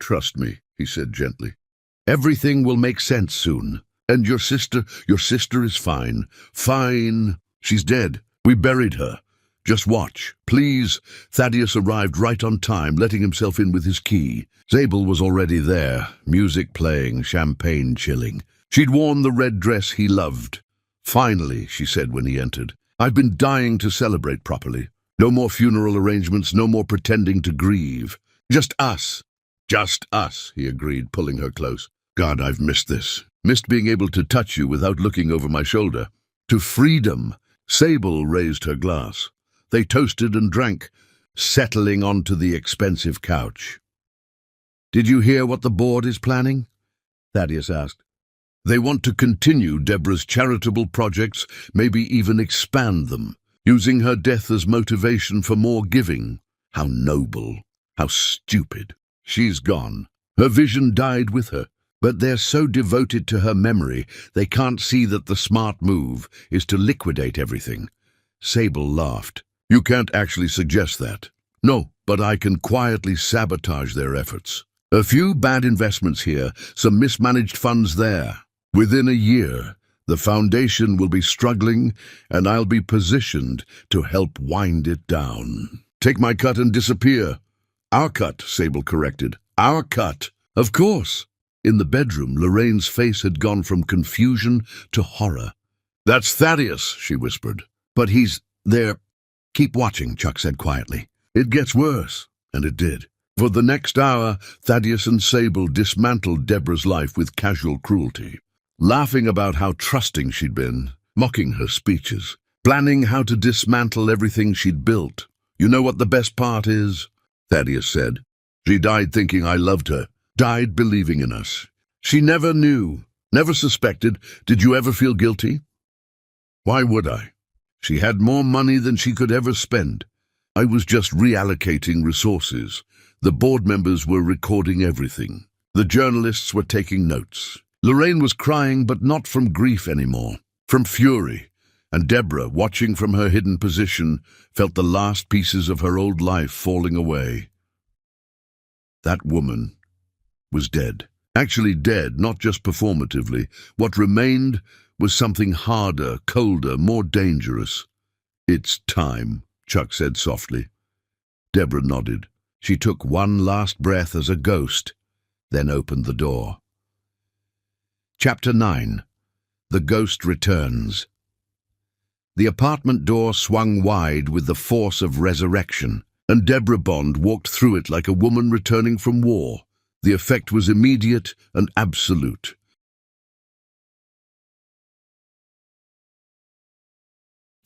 Trust me, he said gently. Everything will make sense soon. And your sister is fine. Fine. She's dead. We buried her. Just watch. Please. Thaddeus arrived right on time, letting himself in with his key. Sable was already there, music playing, champagne chilling. She'd worn the red dress he loved. Finally, she said when he entered. I've been dying to celebrate properly. No more funeral arrangements, no more pretending to grieve. Just us. Just us, he agreed, pulling her close. God, I've missed this. Missed being able to touch you without looking over my shoulder. To freedom. Sable raised her glass. They toasted and drank, settling onto the expensive couch. Did you hear what the board is planning? Thaddeus asked. They want to continue Deborah's charitable projects, maybe even expand them, using her death as motivation for more giving. How noble. How stupid. She's gone. Her vision died with her. But they're so devoted to her memory, they can't see that the smart move is to liquidate everything. Sable laughed. You can't actually suggest that. No, but I can quietly sabotage their efforts. A few bad investments here, some mismanaged funds there. Within a year, the foundation will be struggling, and I'll be positioned to help wind it down. Take my cut and disappear. Our cut, Sable corrected. Our cut. Of course. In the bedroom, Lorraine's face had gone from confusion to horror. That's Thaddeus, she whispered. But he's there. Keep watching, Chuck said quietly. It gets worse. And it did. For the next hour, Thaddeus and Sable dismantled Deborah's life with casual cruelty, laughing about how trusting she'd been, mocking her speeches, planning how to dismantle everything she'd built. You know what the best part is? Thaddeus said. She died thinking I loved her, died believing in us. She never knew, never suspected. Did you ever feel guilty? Why would I? She had more money than she could ever spend. I was just reallocating resources. The board members were recording everything. The journalists were taking notes. Lorraine was crying, but not from grief anymore, from fury. And Deborah, watching from her hidden position, felt the last pieces of her old life falling away. That woman was dead. Actually dead, not just performatively. What remained was something harder, colder, more dangerous. It's time, Chuck said softly. Deborah nodded. She took one last breath as a ghost, then opened the door. Chapter 9. The Ghost Returns. The apartment door swung wide with the force of resurrection, and Deborah Bond walked through it like a woman returning from war. The effect was immediate and absolute.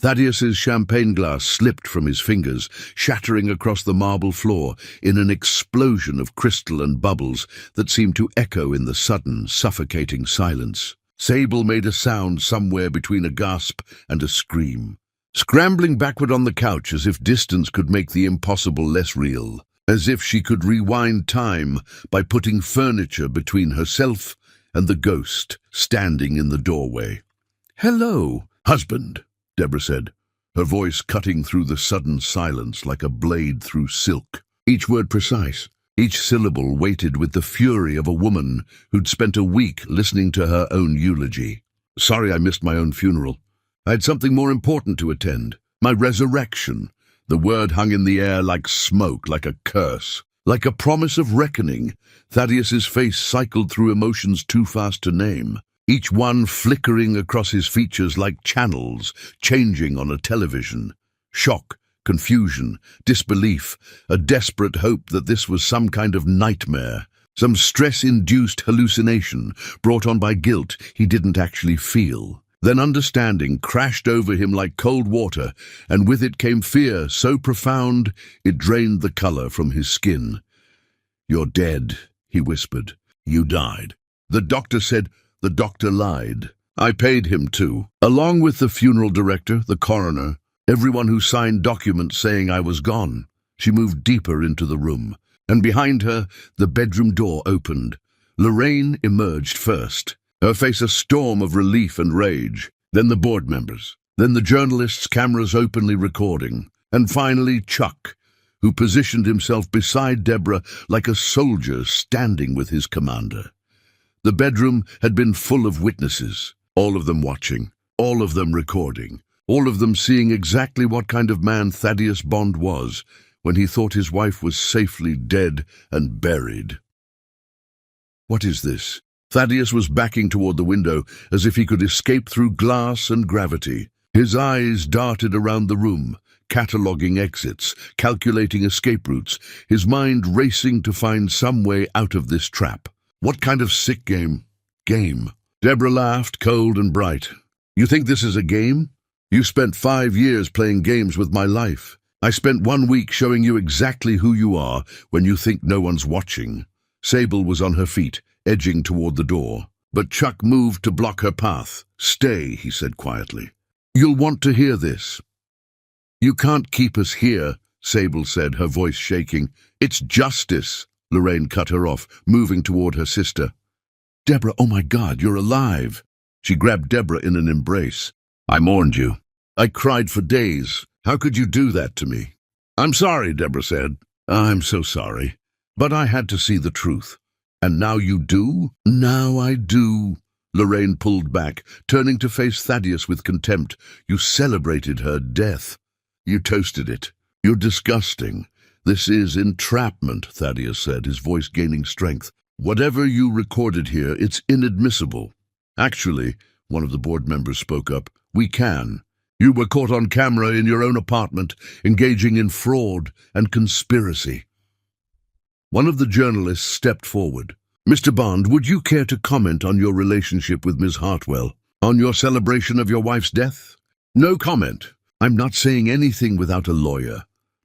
Thaddeus's champagne glass slipped from his fingers, shattering across the marble floor in an explosion of crystal and bubbles that seemed to echo in the sudden, suffocating silence. Sable made a sound somewhere between a gasp and a scream, scrambling backward on the couch as if distance could make the impossible less real, as if she could rewind time by putting furniture between herself and the ghost standing in the doorway. "Hello, husband," Deborah said, her voice cutting through the sudden silence like a blade through silk. Each word precise, each syllable weighted with the fury of a woman who'd spent a week listening to her own eulogy. "Sorry I missed my own funeral. I had something more important to attend. My resurrection." The word hung in the air like smoke, like a curse, like a promise of reckoning. Thaddeus's face cycled through emotions too fast to name, each one flickering across his features like channels changing on a television. Shock, confusion, disbelief, a desperate hope that this was some kind of nightmare, some stress-induced hallucination brought on by guilt he didn't actually feel. Then understanding crashed over him like cold water, and with it came fear so profound it drained the color from his skin. "You're dead," he whispered. "You died." The doctor said. The doctor lied. I paid him too, along with the funeral director, the coroner, everyone who signed documents saying I was gone. She moved deeper into the room, and behind her, the bedroom door opened. Lorraine emerged first, her face a storm of relief and rage. Then the board members, then the journalists' cameras openly recording, and finally Chuck, who positioned himself beside Deborah like a soldier standing with his commander. The bedroom had been full of witnesses, all of them watching, all of them recording, all of them seeing exactly what kind of man Thaddeus Bond was when he thought his wife was safely dead and buried. "What is this?" Thaddeus was backing toward the window as if he could escape through glass and gravity. His eyes darted around the room, cataloguing exits, calculating escape routes, his mind racing to find some way out of this trap. "What kind of sick game?" "Game." Deborah laughed, cold and bright. "You think this is a game? You spent 5 years playing games with my life. I spent 1 week showing you exactly who you are when you think no one's watching." Sable was on her feet, edging toward the door, but Chuck moved to block her path. "Stay," he said quietly. "You'll want to hear this." "You can't keep us here," Sable said, her voice shaking. "It's justice." Lorraine cut her off, moving toward her sister. "Deborah, oh my God, you're alive." She grabbed Deborah in an embrace. "I mourned you. I cried for days. How could you do that to me?" "I'm sorry," Deborah said. "I'm so sorry. But I had to see the truth." "And now you do?" "Now I do." Lorraine pulled back, turning to face Thaddeus with contempt. "You celebrated her death. You toasted it. You're disgusting." "This is entrapment," Thaddeus said, his voice gaining strength. "Whatever you recorded here, it's inadmissible." "Actually," one of the board members spoke up, "we can. You were caught on camera in your own apartment, engaging in fraud and conspiracy." One of the journalists stepped forward. "Mr. Bond, would you care to comment on your relationship with Ms. Hartwell? On your celebration of your wife's death?" No comment. I'm not saying anything without a lawyer.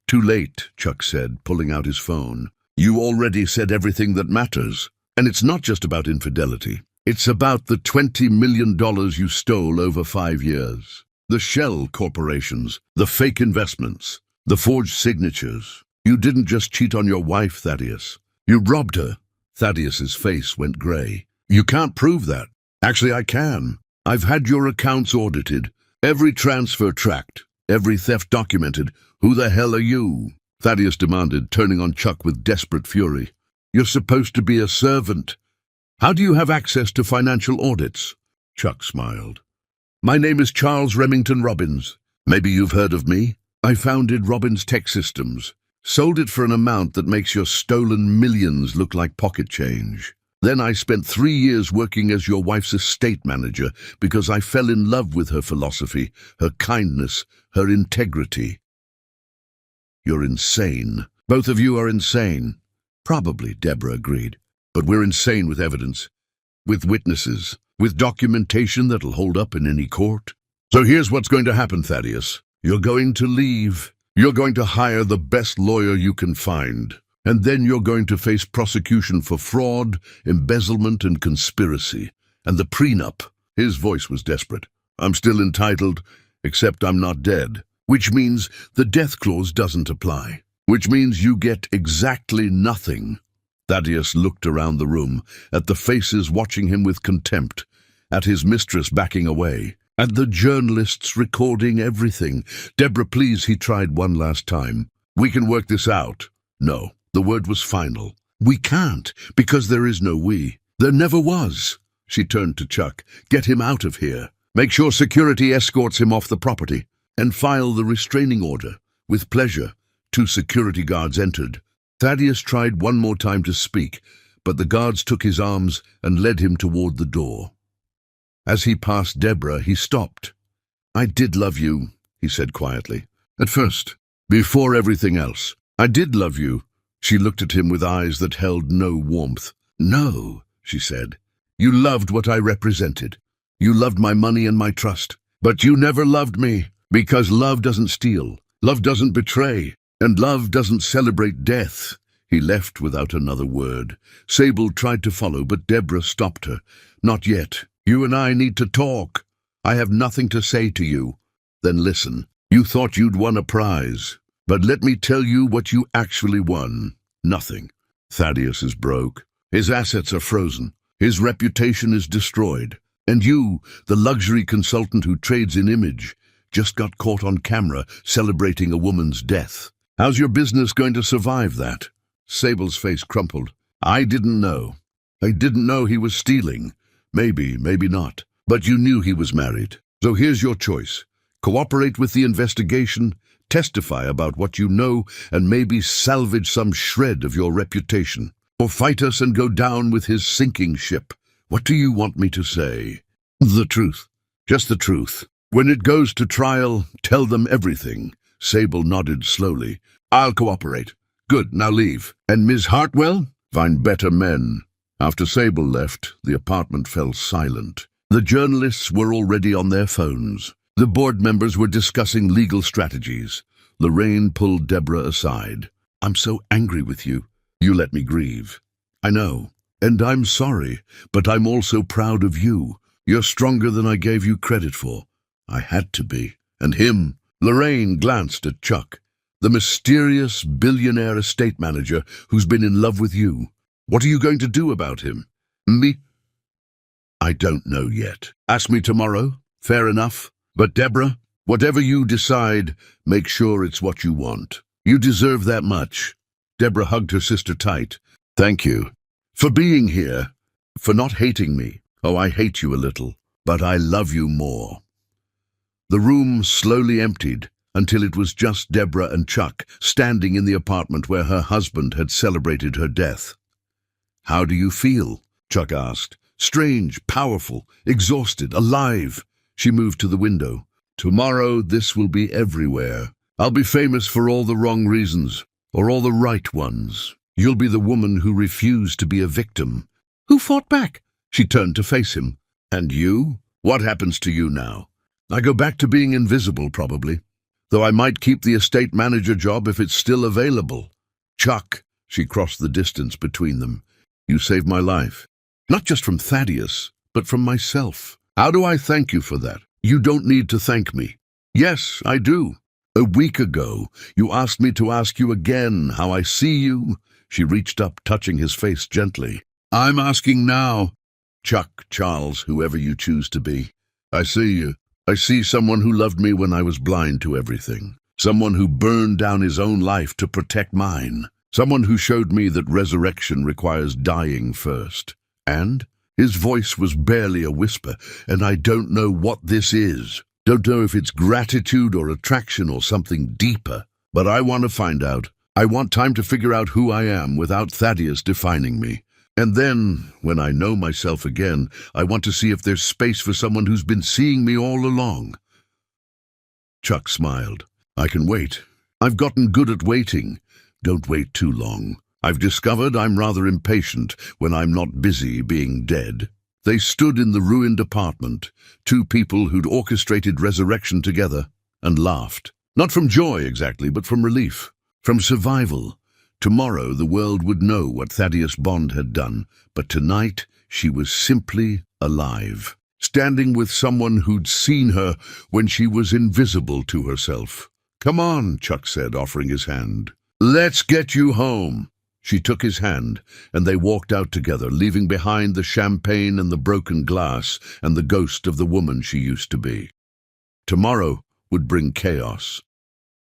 Too late, Chuck said, pulling out his phone. You already said everything that matters. And it's not just about infidelity. It's about the $20 million you stole over 5 years. The shell corporations, the fake investments, the forged signatures. You didn't just cheat on your wife, Thaddeus. You robbed her. Thaddeus's face went grey. You can't prove that. Actually, I can. I've had your accounts audited. Every transfer tracked. Every theft documented. Who the hell are you? Thaddeus demanded, turning on Chuck with desperate fury. You're supposed to be a servant. How do you have access to financial audits? Chuck smiled. My name is Charles Remington Robbins. Maybe you've heard of me. I founded Robbins Tech Systems. Sold it for an amount that makes your stolen millions look like pocket change. Then I spent 3 years working as your wife's estate manager because I fell in love with her philosophy, her kindness, her integrity. You're insane. Both of you are insane. Probably, Deborah agreed. But we're insane with evidence, with witnesses, with documentation that'll hold up in any court. So here's what's going to happen, Thaddeus. You're going to leave. You're going to hire the best lawyer you can find. And then you're going to face prosecution for fraud, embezzlement, and conspiracy. And the prenup. His voice was desperate. I'm still entitled, except I'm not dead. Which means the death clause doesn't apply. Which means you get exactly nothing. Thaddeus looked around the room, at the faces watching him with contempt, at his mistress backing away, at the journalists recording everything. Deborah, please, he tried one last time. We can work this out. No, the word was final. We can't, because there is no we. There never was. She turned to Chuck. Get him out of here. Make sure security escorts him off the property. And file the restraining order. With pleasure. 2 security guards entered. Thaddeus tried one more time to speak, but the guards took his arms and led him toward the door. As he passed Deborah, he stopped. I did love you, he said quietly. At first, before everything else. I did love you. She looked at him with eyes that held no warmth. No, she said. You loved what I represented. You loved my money and my trust. But you never loved me, because love doesn't steal. Love doesn't betray. And love doesn't celebrate death. He left without another word. Sable tried to follow, but Deborah stopped her. Not yet. You and I need to talk. I have nothing to say to you. Then listen. You thought you'd won a prize. But let me tell you what you actually won. Nothing. Thaddeus is broke. His assets are frozen. His reputation is destroyed. And you, the luxury consultant who trades in image, just got caught on camera celebrating a woman's death. How's your business going to survive that? Sable's face crumpled. I didn't know. I didn't know he was stealing. Maybe, maybe not. But you knew he was married. So here's your choice. Cooperate with the investigation, testify about what you know, and maybe salvage some shred of your reputation. Or fight us and go down with his sinking ship. What do you want me to say? The truth. Just the truth. When it goes to trial, tell them everything. Sable nodded slowly. I'll cooperate. Good, now leave. And Ms. Hartwell? Find better men. After Sable left, the apartment fell silent. The journalists were already on their phones. The board members were discussing legal strategies. Lorraine pulled Deborah aside. I'm so angry with you. You let me grieve. I know. And I'm sorry, but I'm also proud of you. You're stronger than I gave you credit for. I had to be. And him. Lorraine glanced at Chuck, the mysterious billionaire estate manager who's been in love with you. What are you going to do about him? Me? I don't know yet. Ask me tomorrow. Fair enough. But Deborah, whatever you decide, make sure it's what you want. You deserve that much. Deborah hugged her sister tight. Thank you. For being here. For not hating me. Oh, I hate you a little. But I love you more. The room slowly emptied until it was just Deborah and Chuck standing in the apartment where her husband had celebrated her death. How do you feel? Chuck asked. Strange, powerful, exhausted, alive. She moved to the window. Tomorrow this will be everywhere. I'll be famous for all the wrong reasons, or all the right ones. You'll be the woman who refused to be a victim. Who fought back? She turned to face him. And you? What happens to you now? I go back to being invisible, probably. Though I might keep the estate manager job if it's still available. Chuck, she crossed the distance between them. You saved my life. Not just from Thaddeus, but from myself. How do I thank you for that? You don't need to thank me. Yes, I do. A week ago, you asked me to ask you again how I see you. She reached up, touching his face gently. I'm asking now. Chuck, Charles, whoever you choose to be. I see you. I see someone who loved me when I was blind to everything. Someone who burned down his own life to protect mine. Someone who showed me that resurrection requires dying first. And his voice was barely a whisper, and I don't know what this is. Don't know if it's gratitude or attraction or something deeper. But I want to find out. I want time to figure out who I am without Thaddeus defining me. And then, when I know myself again, I want to see if there's space for someone who's been seeing me all along. Chuck smiled. I can wait. I've gotten good at waiting. Don't wait too long. I've discovered I'm rather impatient when I'm not busy being dead. They stood in the ruined apartment, two people who'd orchestrated resurrection together, and laughed. Not from joy exactly, but from relief, from survival. Tomorrow the world would know what Thaddeus Bond had done, but tonight she was simply alive, standing with someone who'd seen her when she was invisible to herself. Come on, Chuck said, offering his hand. Let's get you home. She took his hand, and they walked out together, leaving behind the champagne and the broken glass and the ghost of the woman she used to be. Tomorrow would bring chaos.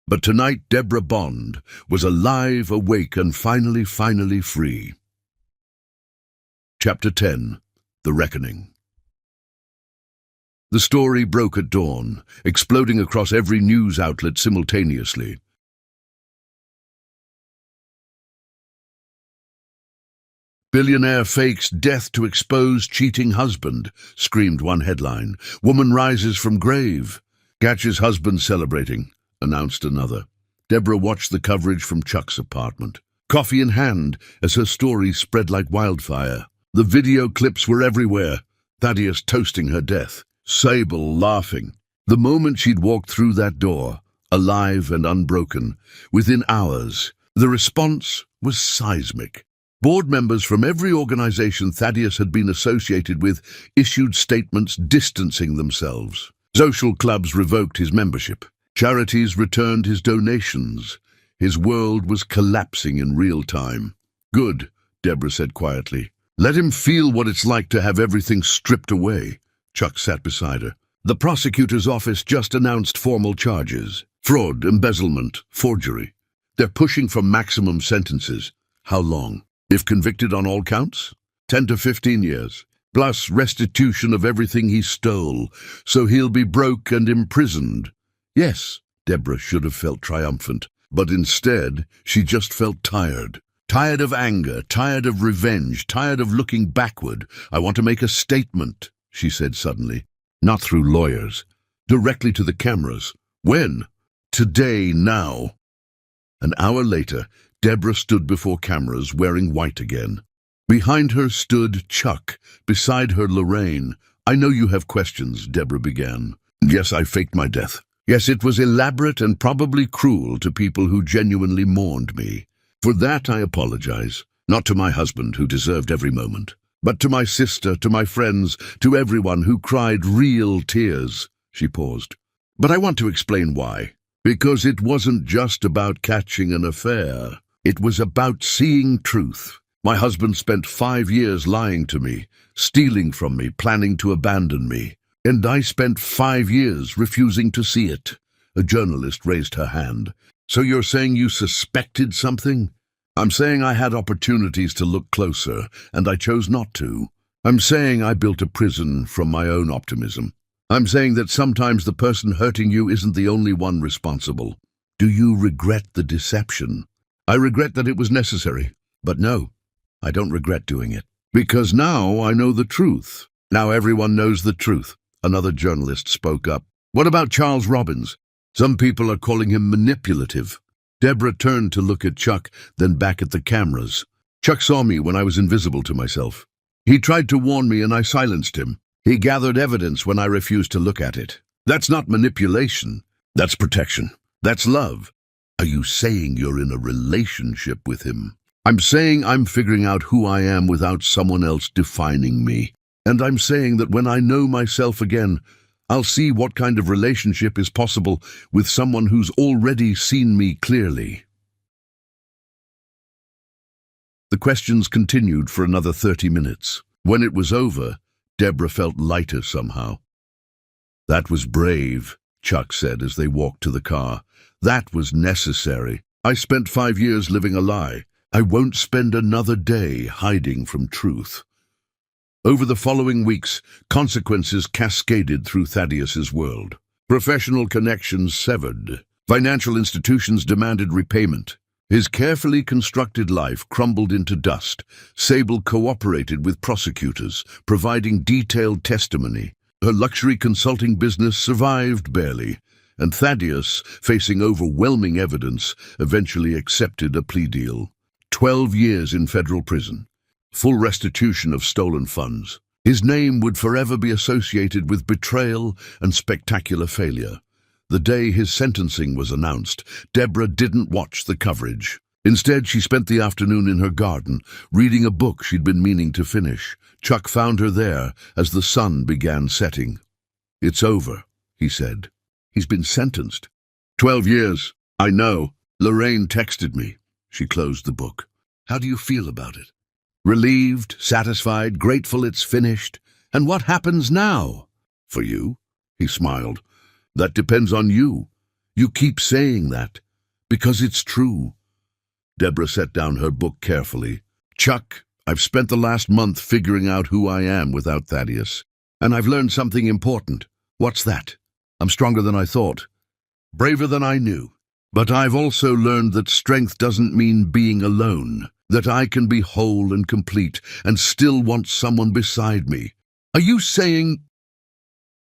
But tonight Deborah Bond was alive, awake, and finally free. Chapter 10. The Reckoning. The story broke at dawn, exploding across every news outlet simultaneously. Billionaire fakes death to expose cheating husband, screamed one headline. Woman rises from grave. Catches husband celebrating, announced another. Deborah watched the coverage from Chuck's apartment, coffee in hand, as her story spread like wildfire. The video clips were everywhere. Thaddeus toasting her death, Sable laughing. The moment she'd walked through that door, alive and unbroken, within hours, the response was seismic. Board members from every organization Thaddeus had been associated with issued statements distancing themselves. Social clubs revoked his membership. Charities returned his donations. His world was collapsing in real time. Good, Deborah said quietly. Let him feel what it's like to have everything stripped away. Chuck sat beside her. The prosecutor's office just announced formal charges. Fraud, embezzlement, forgery. They're pushing for maximum sentences. How long? If convicted on all counts? 10 to 15 years. Plus restitution of everything he stole. So he'll be broke and imprisoned. Yes, Deborah should have felt triumphant. But instead, she just felt tired. Tired of anger, tired of revenge, tired of looking backward. I want to make a statement, she said suddenly. Not through lawyers. Directly to the cameras. When? Today, now. An hour later, Deborah stood before cameras, wearing white again. Behind her stood Chuck, beside her Lorraine. I know you have questions, Deborah began. Yes, I faked my death. Yes, it was elaborate and probably cruel to people who genuinely mourned me. For that I apologize, not to my husband, who deserved every moment, but to my sister, to my friends, to everyone who cried real tears. She paused. But I want to explain why. Because it wasn't just about catching an affair. It was about seeing truth. My husband spent 5 years lying to me, stealing from me, planning to abandon me. And I spent 5 years refusing to see it. A journalist raised her hand. So you're saying you suspected something? I'm saying I had opportunities to look closer, and I chose not to. I'm saying I built a prison from my own optimism. I'm saying that sometimes the person hurting you isn't the only one responsible. Do you regret the deception? I regret that it was necessary. But no, I don't regret doing it. Because now I know the truth. Now everyone knows the truth. Another journalist spoke up. What about Charles Robbins? Some people are calling him manipulative. Deborah turned to look at Chuck, then back at the cameras. Chuck saw me when I was invisible to myself. He tried to warn me and I silenced him. He gathered evidence when I refused to look at it. That's not manipulation. That's protection. That's love. Are you saying you're in a relationship with him? I'm saying I'm figuring out who I am without someone else defining me. And I'm saying that when I know myself again, I'll see what kind of relationship is possible with someone who's already seen me clearly. The questions continued for another 30 minutes. When it was over, Deborah felt lighter somehow. "That was brave," Chuck said as they walked to the car. "That was necessary. I spent 5 years living a lie. I won't spend another day hiding from truth." Over the following weeks, consequences cascaded through Thaddeus's world. Professional connections severed. Financial institutions demanded repayment. His carefully constructed life crumbled into dust. Sable cooperated with prosecutors, providing detailed testimony. Her luxury consulting business survived barely, and Thaddeus, facing overwhelming evidence, eventually accepted a plea deal. 12 years in federal prison. Full restitution of stolen funds. His name would forever be associated with betrayal and spectacular failure. The day his sentencing was announced, Deborah didn't watch the coverage. Instead, she spent the afternoon in her garden, reading a book she'd been meaning to finish. Chuck found her there as the sun began setting. "It's over," he said. "He's been sentenced." 12 years. I know. Lorraine texted me. She closed the book. "How do you feel about it?" "Relieved, satisfied, grateful it's finished. And what happens now?" "For you?" He smiled. "That depends on you. You keep saying that. Because it's true." Deborah set down her book carefully. "Chuck, I've spent the last month figuring out who I am without Thaddeus. And I've learned something important." "What's that?" "I'm stronger than I thought. Braver than I knew. But I've also learned that strength doesn't mean being alone. That I can be whole and complete and still want someone beside me." "Are you saying—"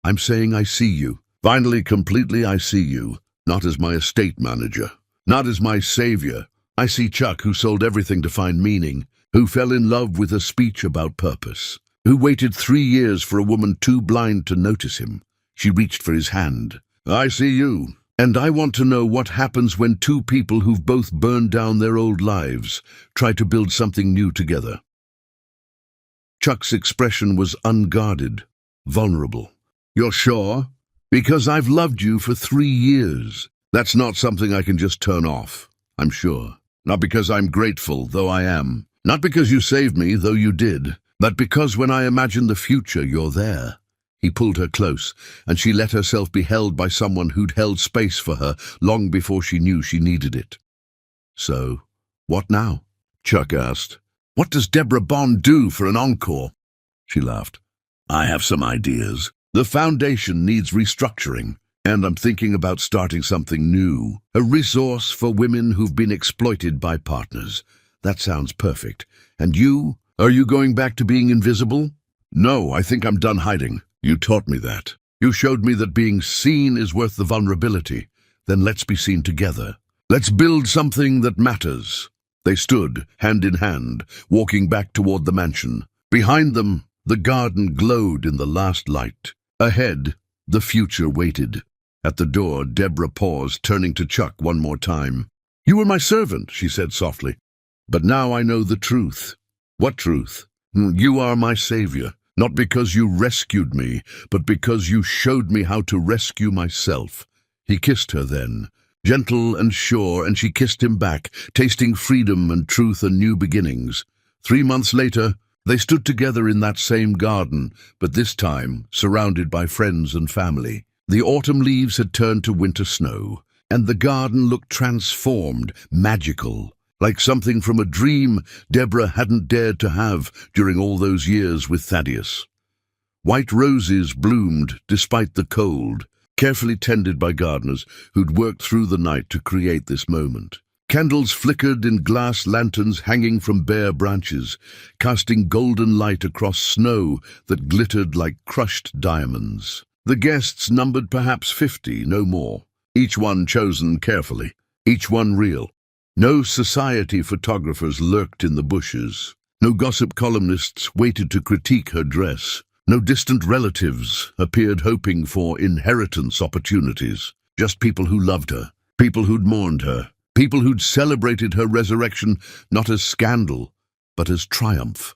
"I'm saying I see you. Finally, completely I see you. Not as my estate manager. Not as my savior. I see Chuck, who sold everything to find meaning. Who fell in love with a speech about purpose. Who waited 3 years for a woman too blind to notice him. She reached for his hand. I see you. And I want to know what happens when two people who've both burned down their old lives try to build something new together." Chuck's expression was unguarded, vulnerable. "You're sure? Because I've loved you for 3 years. That's not something I can just turn off, I'm sure. Not because I'm grateful, though I am. Not because you saved me, though you did. But because when I imagine the future, you're there." He pulled her close, and she let herself be held by someone who'd held space for her long before she knew she needed it. "So, what now?" Chuck asked. "What does Deborah Bond do for an encore?" She laughed. "I have some ideas. The foundation needs restructuring, and I'm thinking about starting something new. A resource for women who've been exploited by partners. That sounds perfect. And you? Are you going back to being invisible?" "No, I think I'm done hiding. You taught me that. You showed me that being seen is worth the vulnerability. Then let's be seen together. Let's build something that matters." They stood, hand in hand, walking back toward the mansion. Behind them, the garden glowed in the last light. Ahead, the future waited. At the door, Deborah paused, turning to Chuck one more time. "You were my servant," she said softly. "But now I know the truth." "What truth?" "You are my savior. Not because you rescued me, but because you showed me how to rescue myself." He kissed her then, gentle and sure, and she kissed him back, tasting freedom and truth and new beginnings. 3 months later, they stood together in that same garden, but this time surrounded by friends and family. The autumn leaves had turned to winter snow, and the garden looked transformed, magical. Like something from a dream Deborah hadn't dared to have during all those years with Thaddeus. White roses bloomed despite the cold, carefully tended by gardeners who'd worked through the night to create this moment. Candles flickered in glass lanterns hanging from bare branches, casting golden light across snow that glittered like crushed diamonds. The guests numbered perhaps 50, no more, each one chosen carefully, each one real. No society photographers lurked in the bushes. No gossip columnists waited to critique her dress. No distant relatives appeared hoping for inheritance opportunities. Just people who loved her, people who'd mourned her, people who'd celebrated her resurrection not as scandal, but as triumph.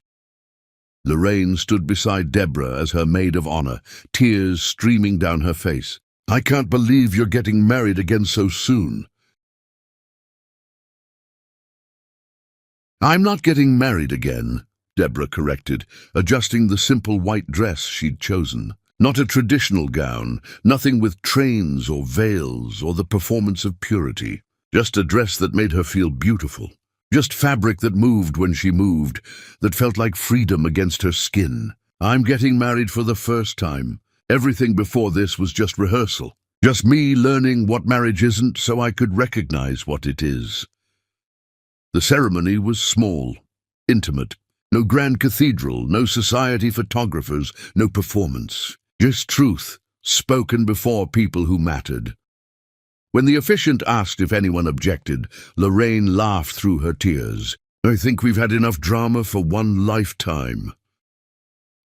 Lorraine stood beside Deborah as her maid of honor, tears streaming down her face. "I can't believe you're getting married again so soon." "I'm not getting married again," Deborah corrected, adjusting the simple white dress she'd chosen. Not a traditional gown, nothing with trains or veils or the performance of purity. Just a dress that made her feel beautiful. Just fabric that moved when she moved, that felt like freedom against her skin. "I'm getting married for the first time. Everything before this was just rehearsal. Just me learning what marriage isn't so I could recognize what it is." The ceremony was small, intimate. No grand cathedral, no society photographers, no performance. Just truth, spoken before people who mattered. When the officiant asked if anyone objected, Lorraine laughed through her tears. "I think we've had enough drama for one lifetime."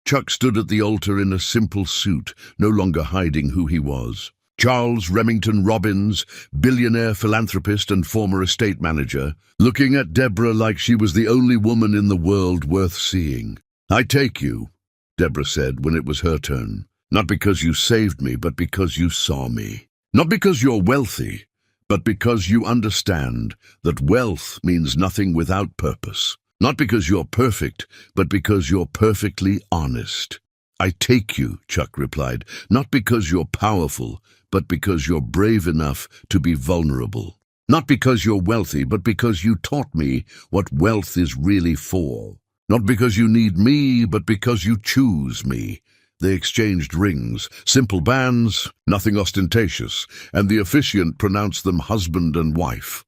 Chuck stood at the altar in a simple suit, no longer hiding who he was. Charles Remington Robbins, billionaire philanthropist and former estate manager, looking at Deborah like she was the only woman in the world worth seeing. "I take you," Deborah said when it was her turn. "Not because you saved me, but because you saw me. Not because you're wealthy, but because you understand that wealth means nothing without purpose. Not because you're perfect, but because you're perfectly honest." "I take you," Chuck replied, "not because you're powerful, but because you're brave enough to be vulnerable. Not because you're wealthy, but because you taught me what wealth is really for. Not because you need me, but because you choose me." They exchanged rings, simple bands, nothing ostentatious, and the officiant pronounced them husband and wife.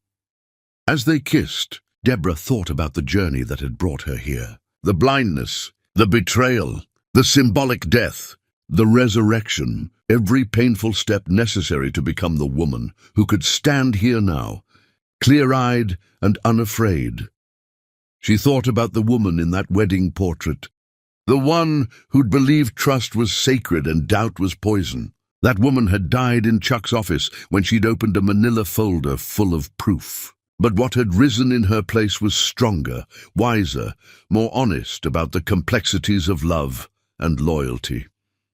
As they kissed, Deborah thought about the journey that had brought her here. The blindness, the betrayal, the symbolic death, the resurrection, every painful step necessary to become the woman who could stand here now, clear-eyed and unafraid. She thought about the woman in that wedding portrait, the one who'd believed trust was sacred and doubt was poison. That woman had died in Chuck's office when she'd opened a manila folder full of proof. But what had risen in her place was stronger, wiser, more honest about the complexities of love and loyalty.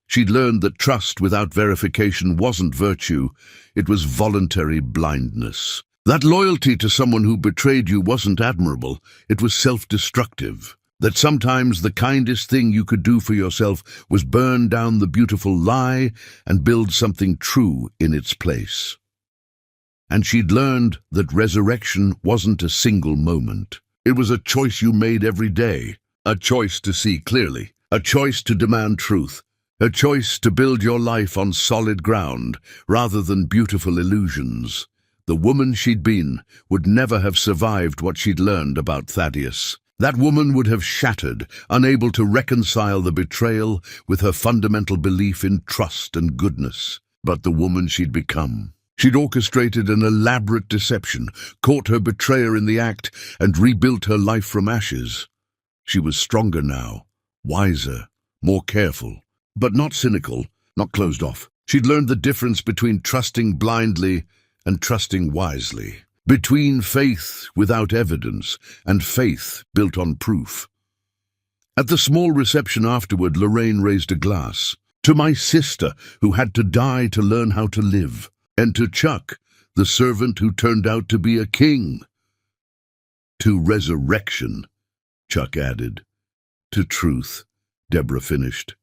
She'd learned that trust without verification wasn't virtue, it was voluntary blindness. That loyalty to someone who betrayed you wasn't admirable, it was self-destructive. That sometimes the kindest thing you could do for yourself was burn down the beautiful lie and build something true in its place. And she'd learned that resurrection wasn't a single moment. It was a choice you made every day, a choice to see clearly, a choice to demand truth, a choice to build your life on solid ground rather than beautiful illusions. The woman she'd been would never have survived what she'd learned about Thaddeus. That woman would have shattered, unable to reconcile the betrayal with her fundamental belief in trust and goodness. But the woman she'd become. She'd orchestrated an elaborate deception, caught her betrayer in the act, and rebuilt her life from ashes. She was stronger now, wiser, more careful, but not cynical, not closed off. She'd learned the difference between trusting blindly and trusting wisely. Between faith without evidence and faith built on proof. At the small reception afterward, Lorraine raised a glass. "To my sister, who had to die to learn how to live. And to Chuck, the servant who turned out to be a king." "To resurrection," Chuck added. "To truth," Deborah finished.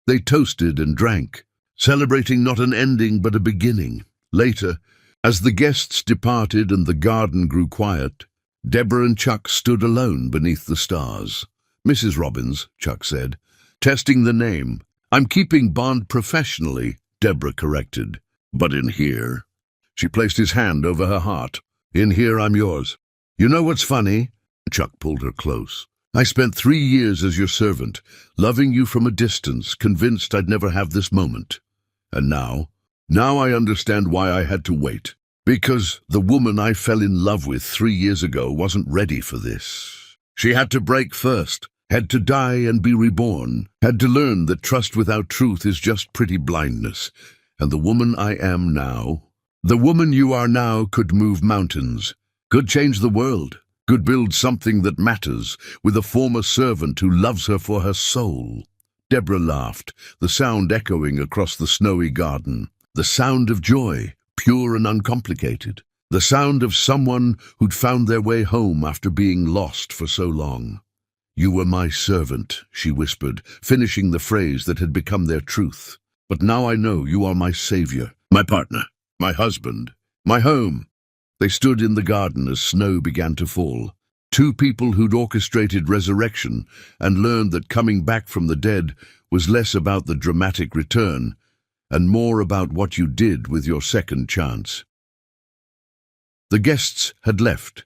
They toasted and drank, celebrating not an ending but a beginning. Later, as the guests departed and the garden grew quiet, Deborah and Chuck stood alone beneath the stars. "Mrs. Robbins," Chuck said, testing the name. "I'm keeping bond professionally," Deborah corrected. "But in here?" She placed his hand over her heart. "In here I'm yours." "You know what's funny?" Chuck pulled her close. "I spent 3 years as your servant, loving you from a distance, convinced I'd never have this moment. And now I understand why I had to wait. Because the woman I fell in love with 3 years ago wasn't ready for this. She had to break first, had to die and be reborn, had to learn that trust without truth is just pretty blindness. And the woman I am now, the woman you are now, could move mountains, could change the world, could build something that matters with a former servant who loves her for her soul. Deborah laughed, the sound echoing across the snowy garden. The sound of joy, pure and uncomplicated. The sound of someone who'd found their way home after being lost for so long. "You were my servant," she whispered, finishing the phrase that had become their truth. "But now I know you are my savior, my partner, my husband, my home." They stood in the garden as snow began to fall. Two people who'd orchestrated resurrection and learned that coming back from the dead was less about the dramatic return and more about what you did with your second chance. The guests had left.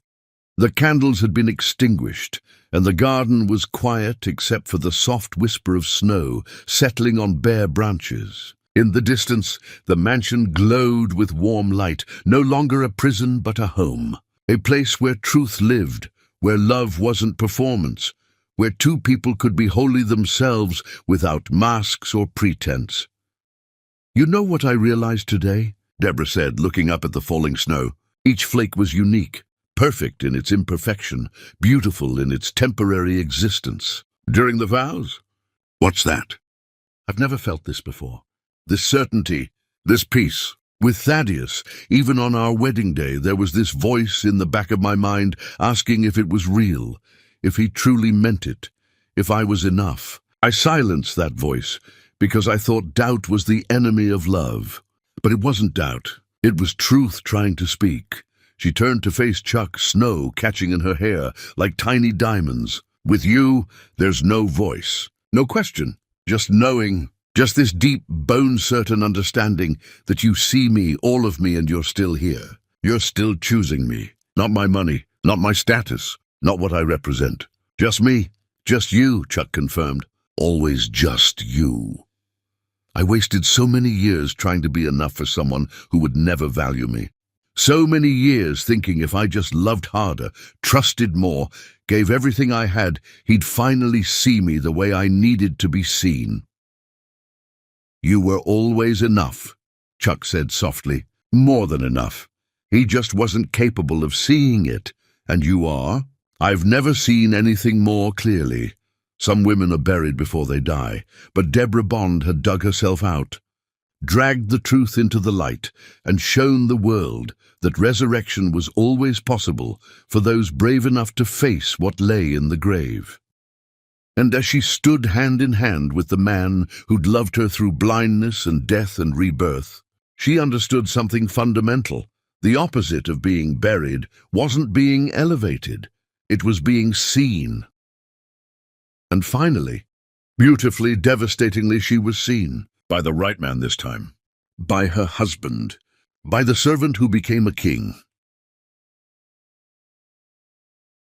The candles had been extinguished, and the garden was quiet except for the soft whisper of snow settling on bare branches. In the distance, the mansion glowed with warm light, no longer a prison but a home, a place where truth lived, where love wasn't performance, where two people could be wholly themselves without masks or pretense. "You know what I realized today?" Deborah said, looking up at the falling snow. Each flake was unique, perfect in its imperfection, beautiful in its temporary existence. "During the vows?" "What's that?" "I've never felt this before. This certainty, this peace. With Thaddeus, even on our wedding day, there was this voice in the back of my mind asking if it was real, if he truly meant it, if I was enough. I silenced that voice because I thought doubt was the enemy of love. But it wasn't doubt. It was truth trying to speak. She turned to face Chuck, snow catching in her hair like tiny diamonds. "With you, there's no voice, no question, just knowing, just this deep, bone-certain understanding that you see me, all of me, and you're still here. You're still choosing me. Not my money, not my status, not what I represent. Just me, just you," Chuck confirmed. "Always just you." I wasted so many years trying to be enough for someone who would never value me. So many years thinking if I just loved harder, trusted more, gave everything I had, he'd finally see me the way I needed to be seen. "You were always enough," Chuck said softly. "More than enough. He just wasn't capable of seeing it. And you are. I've never seen anything more clearly. Some women are buried before they die, but Deborah Bond had dug herself out, dragged the truth into the light, and shown the world that resurrection was always possible for those brave enough to face what lay in the grave." And as she stood hand in hand with the man who'd loved her through blindness and death and rebirth, she understood something fundamental. The opposite of being buried wasn't being elevated. It was being seen. And finally, beautifully, devastatingly, she was seen. By the right man this time. By her husband. By the servant who became a king.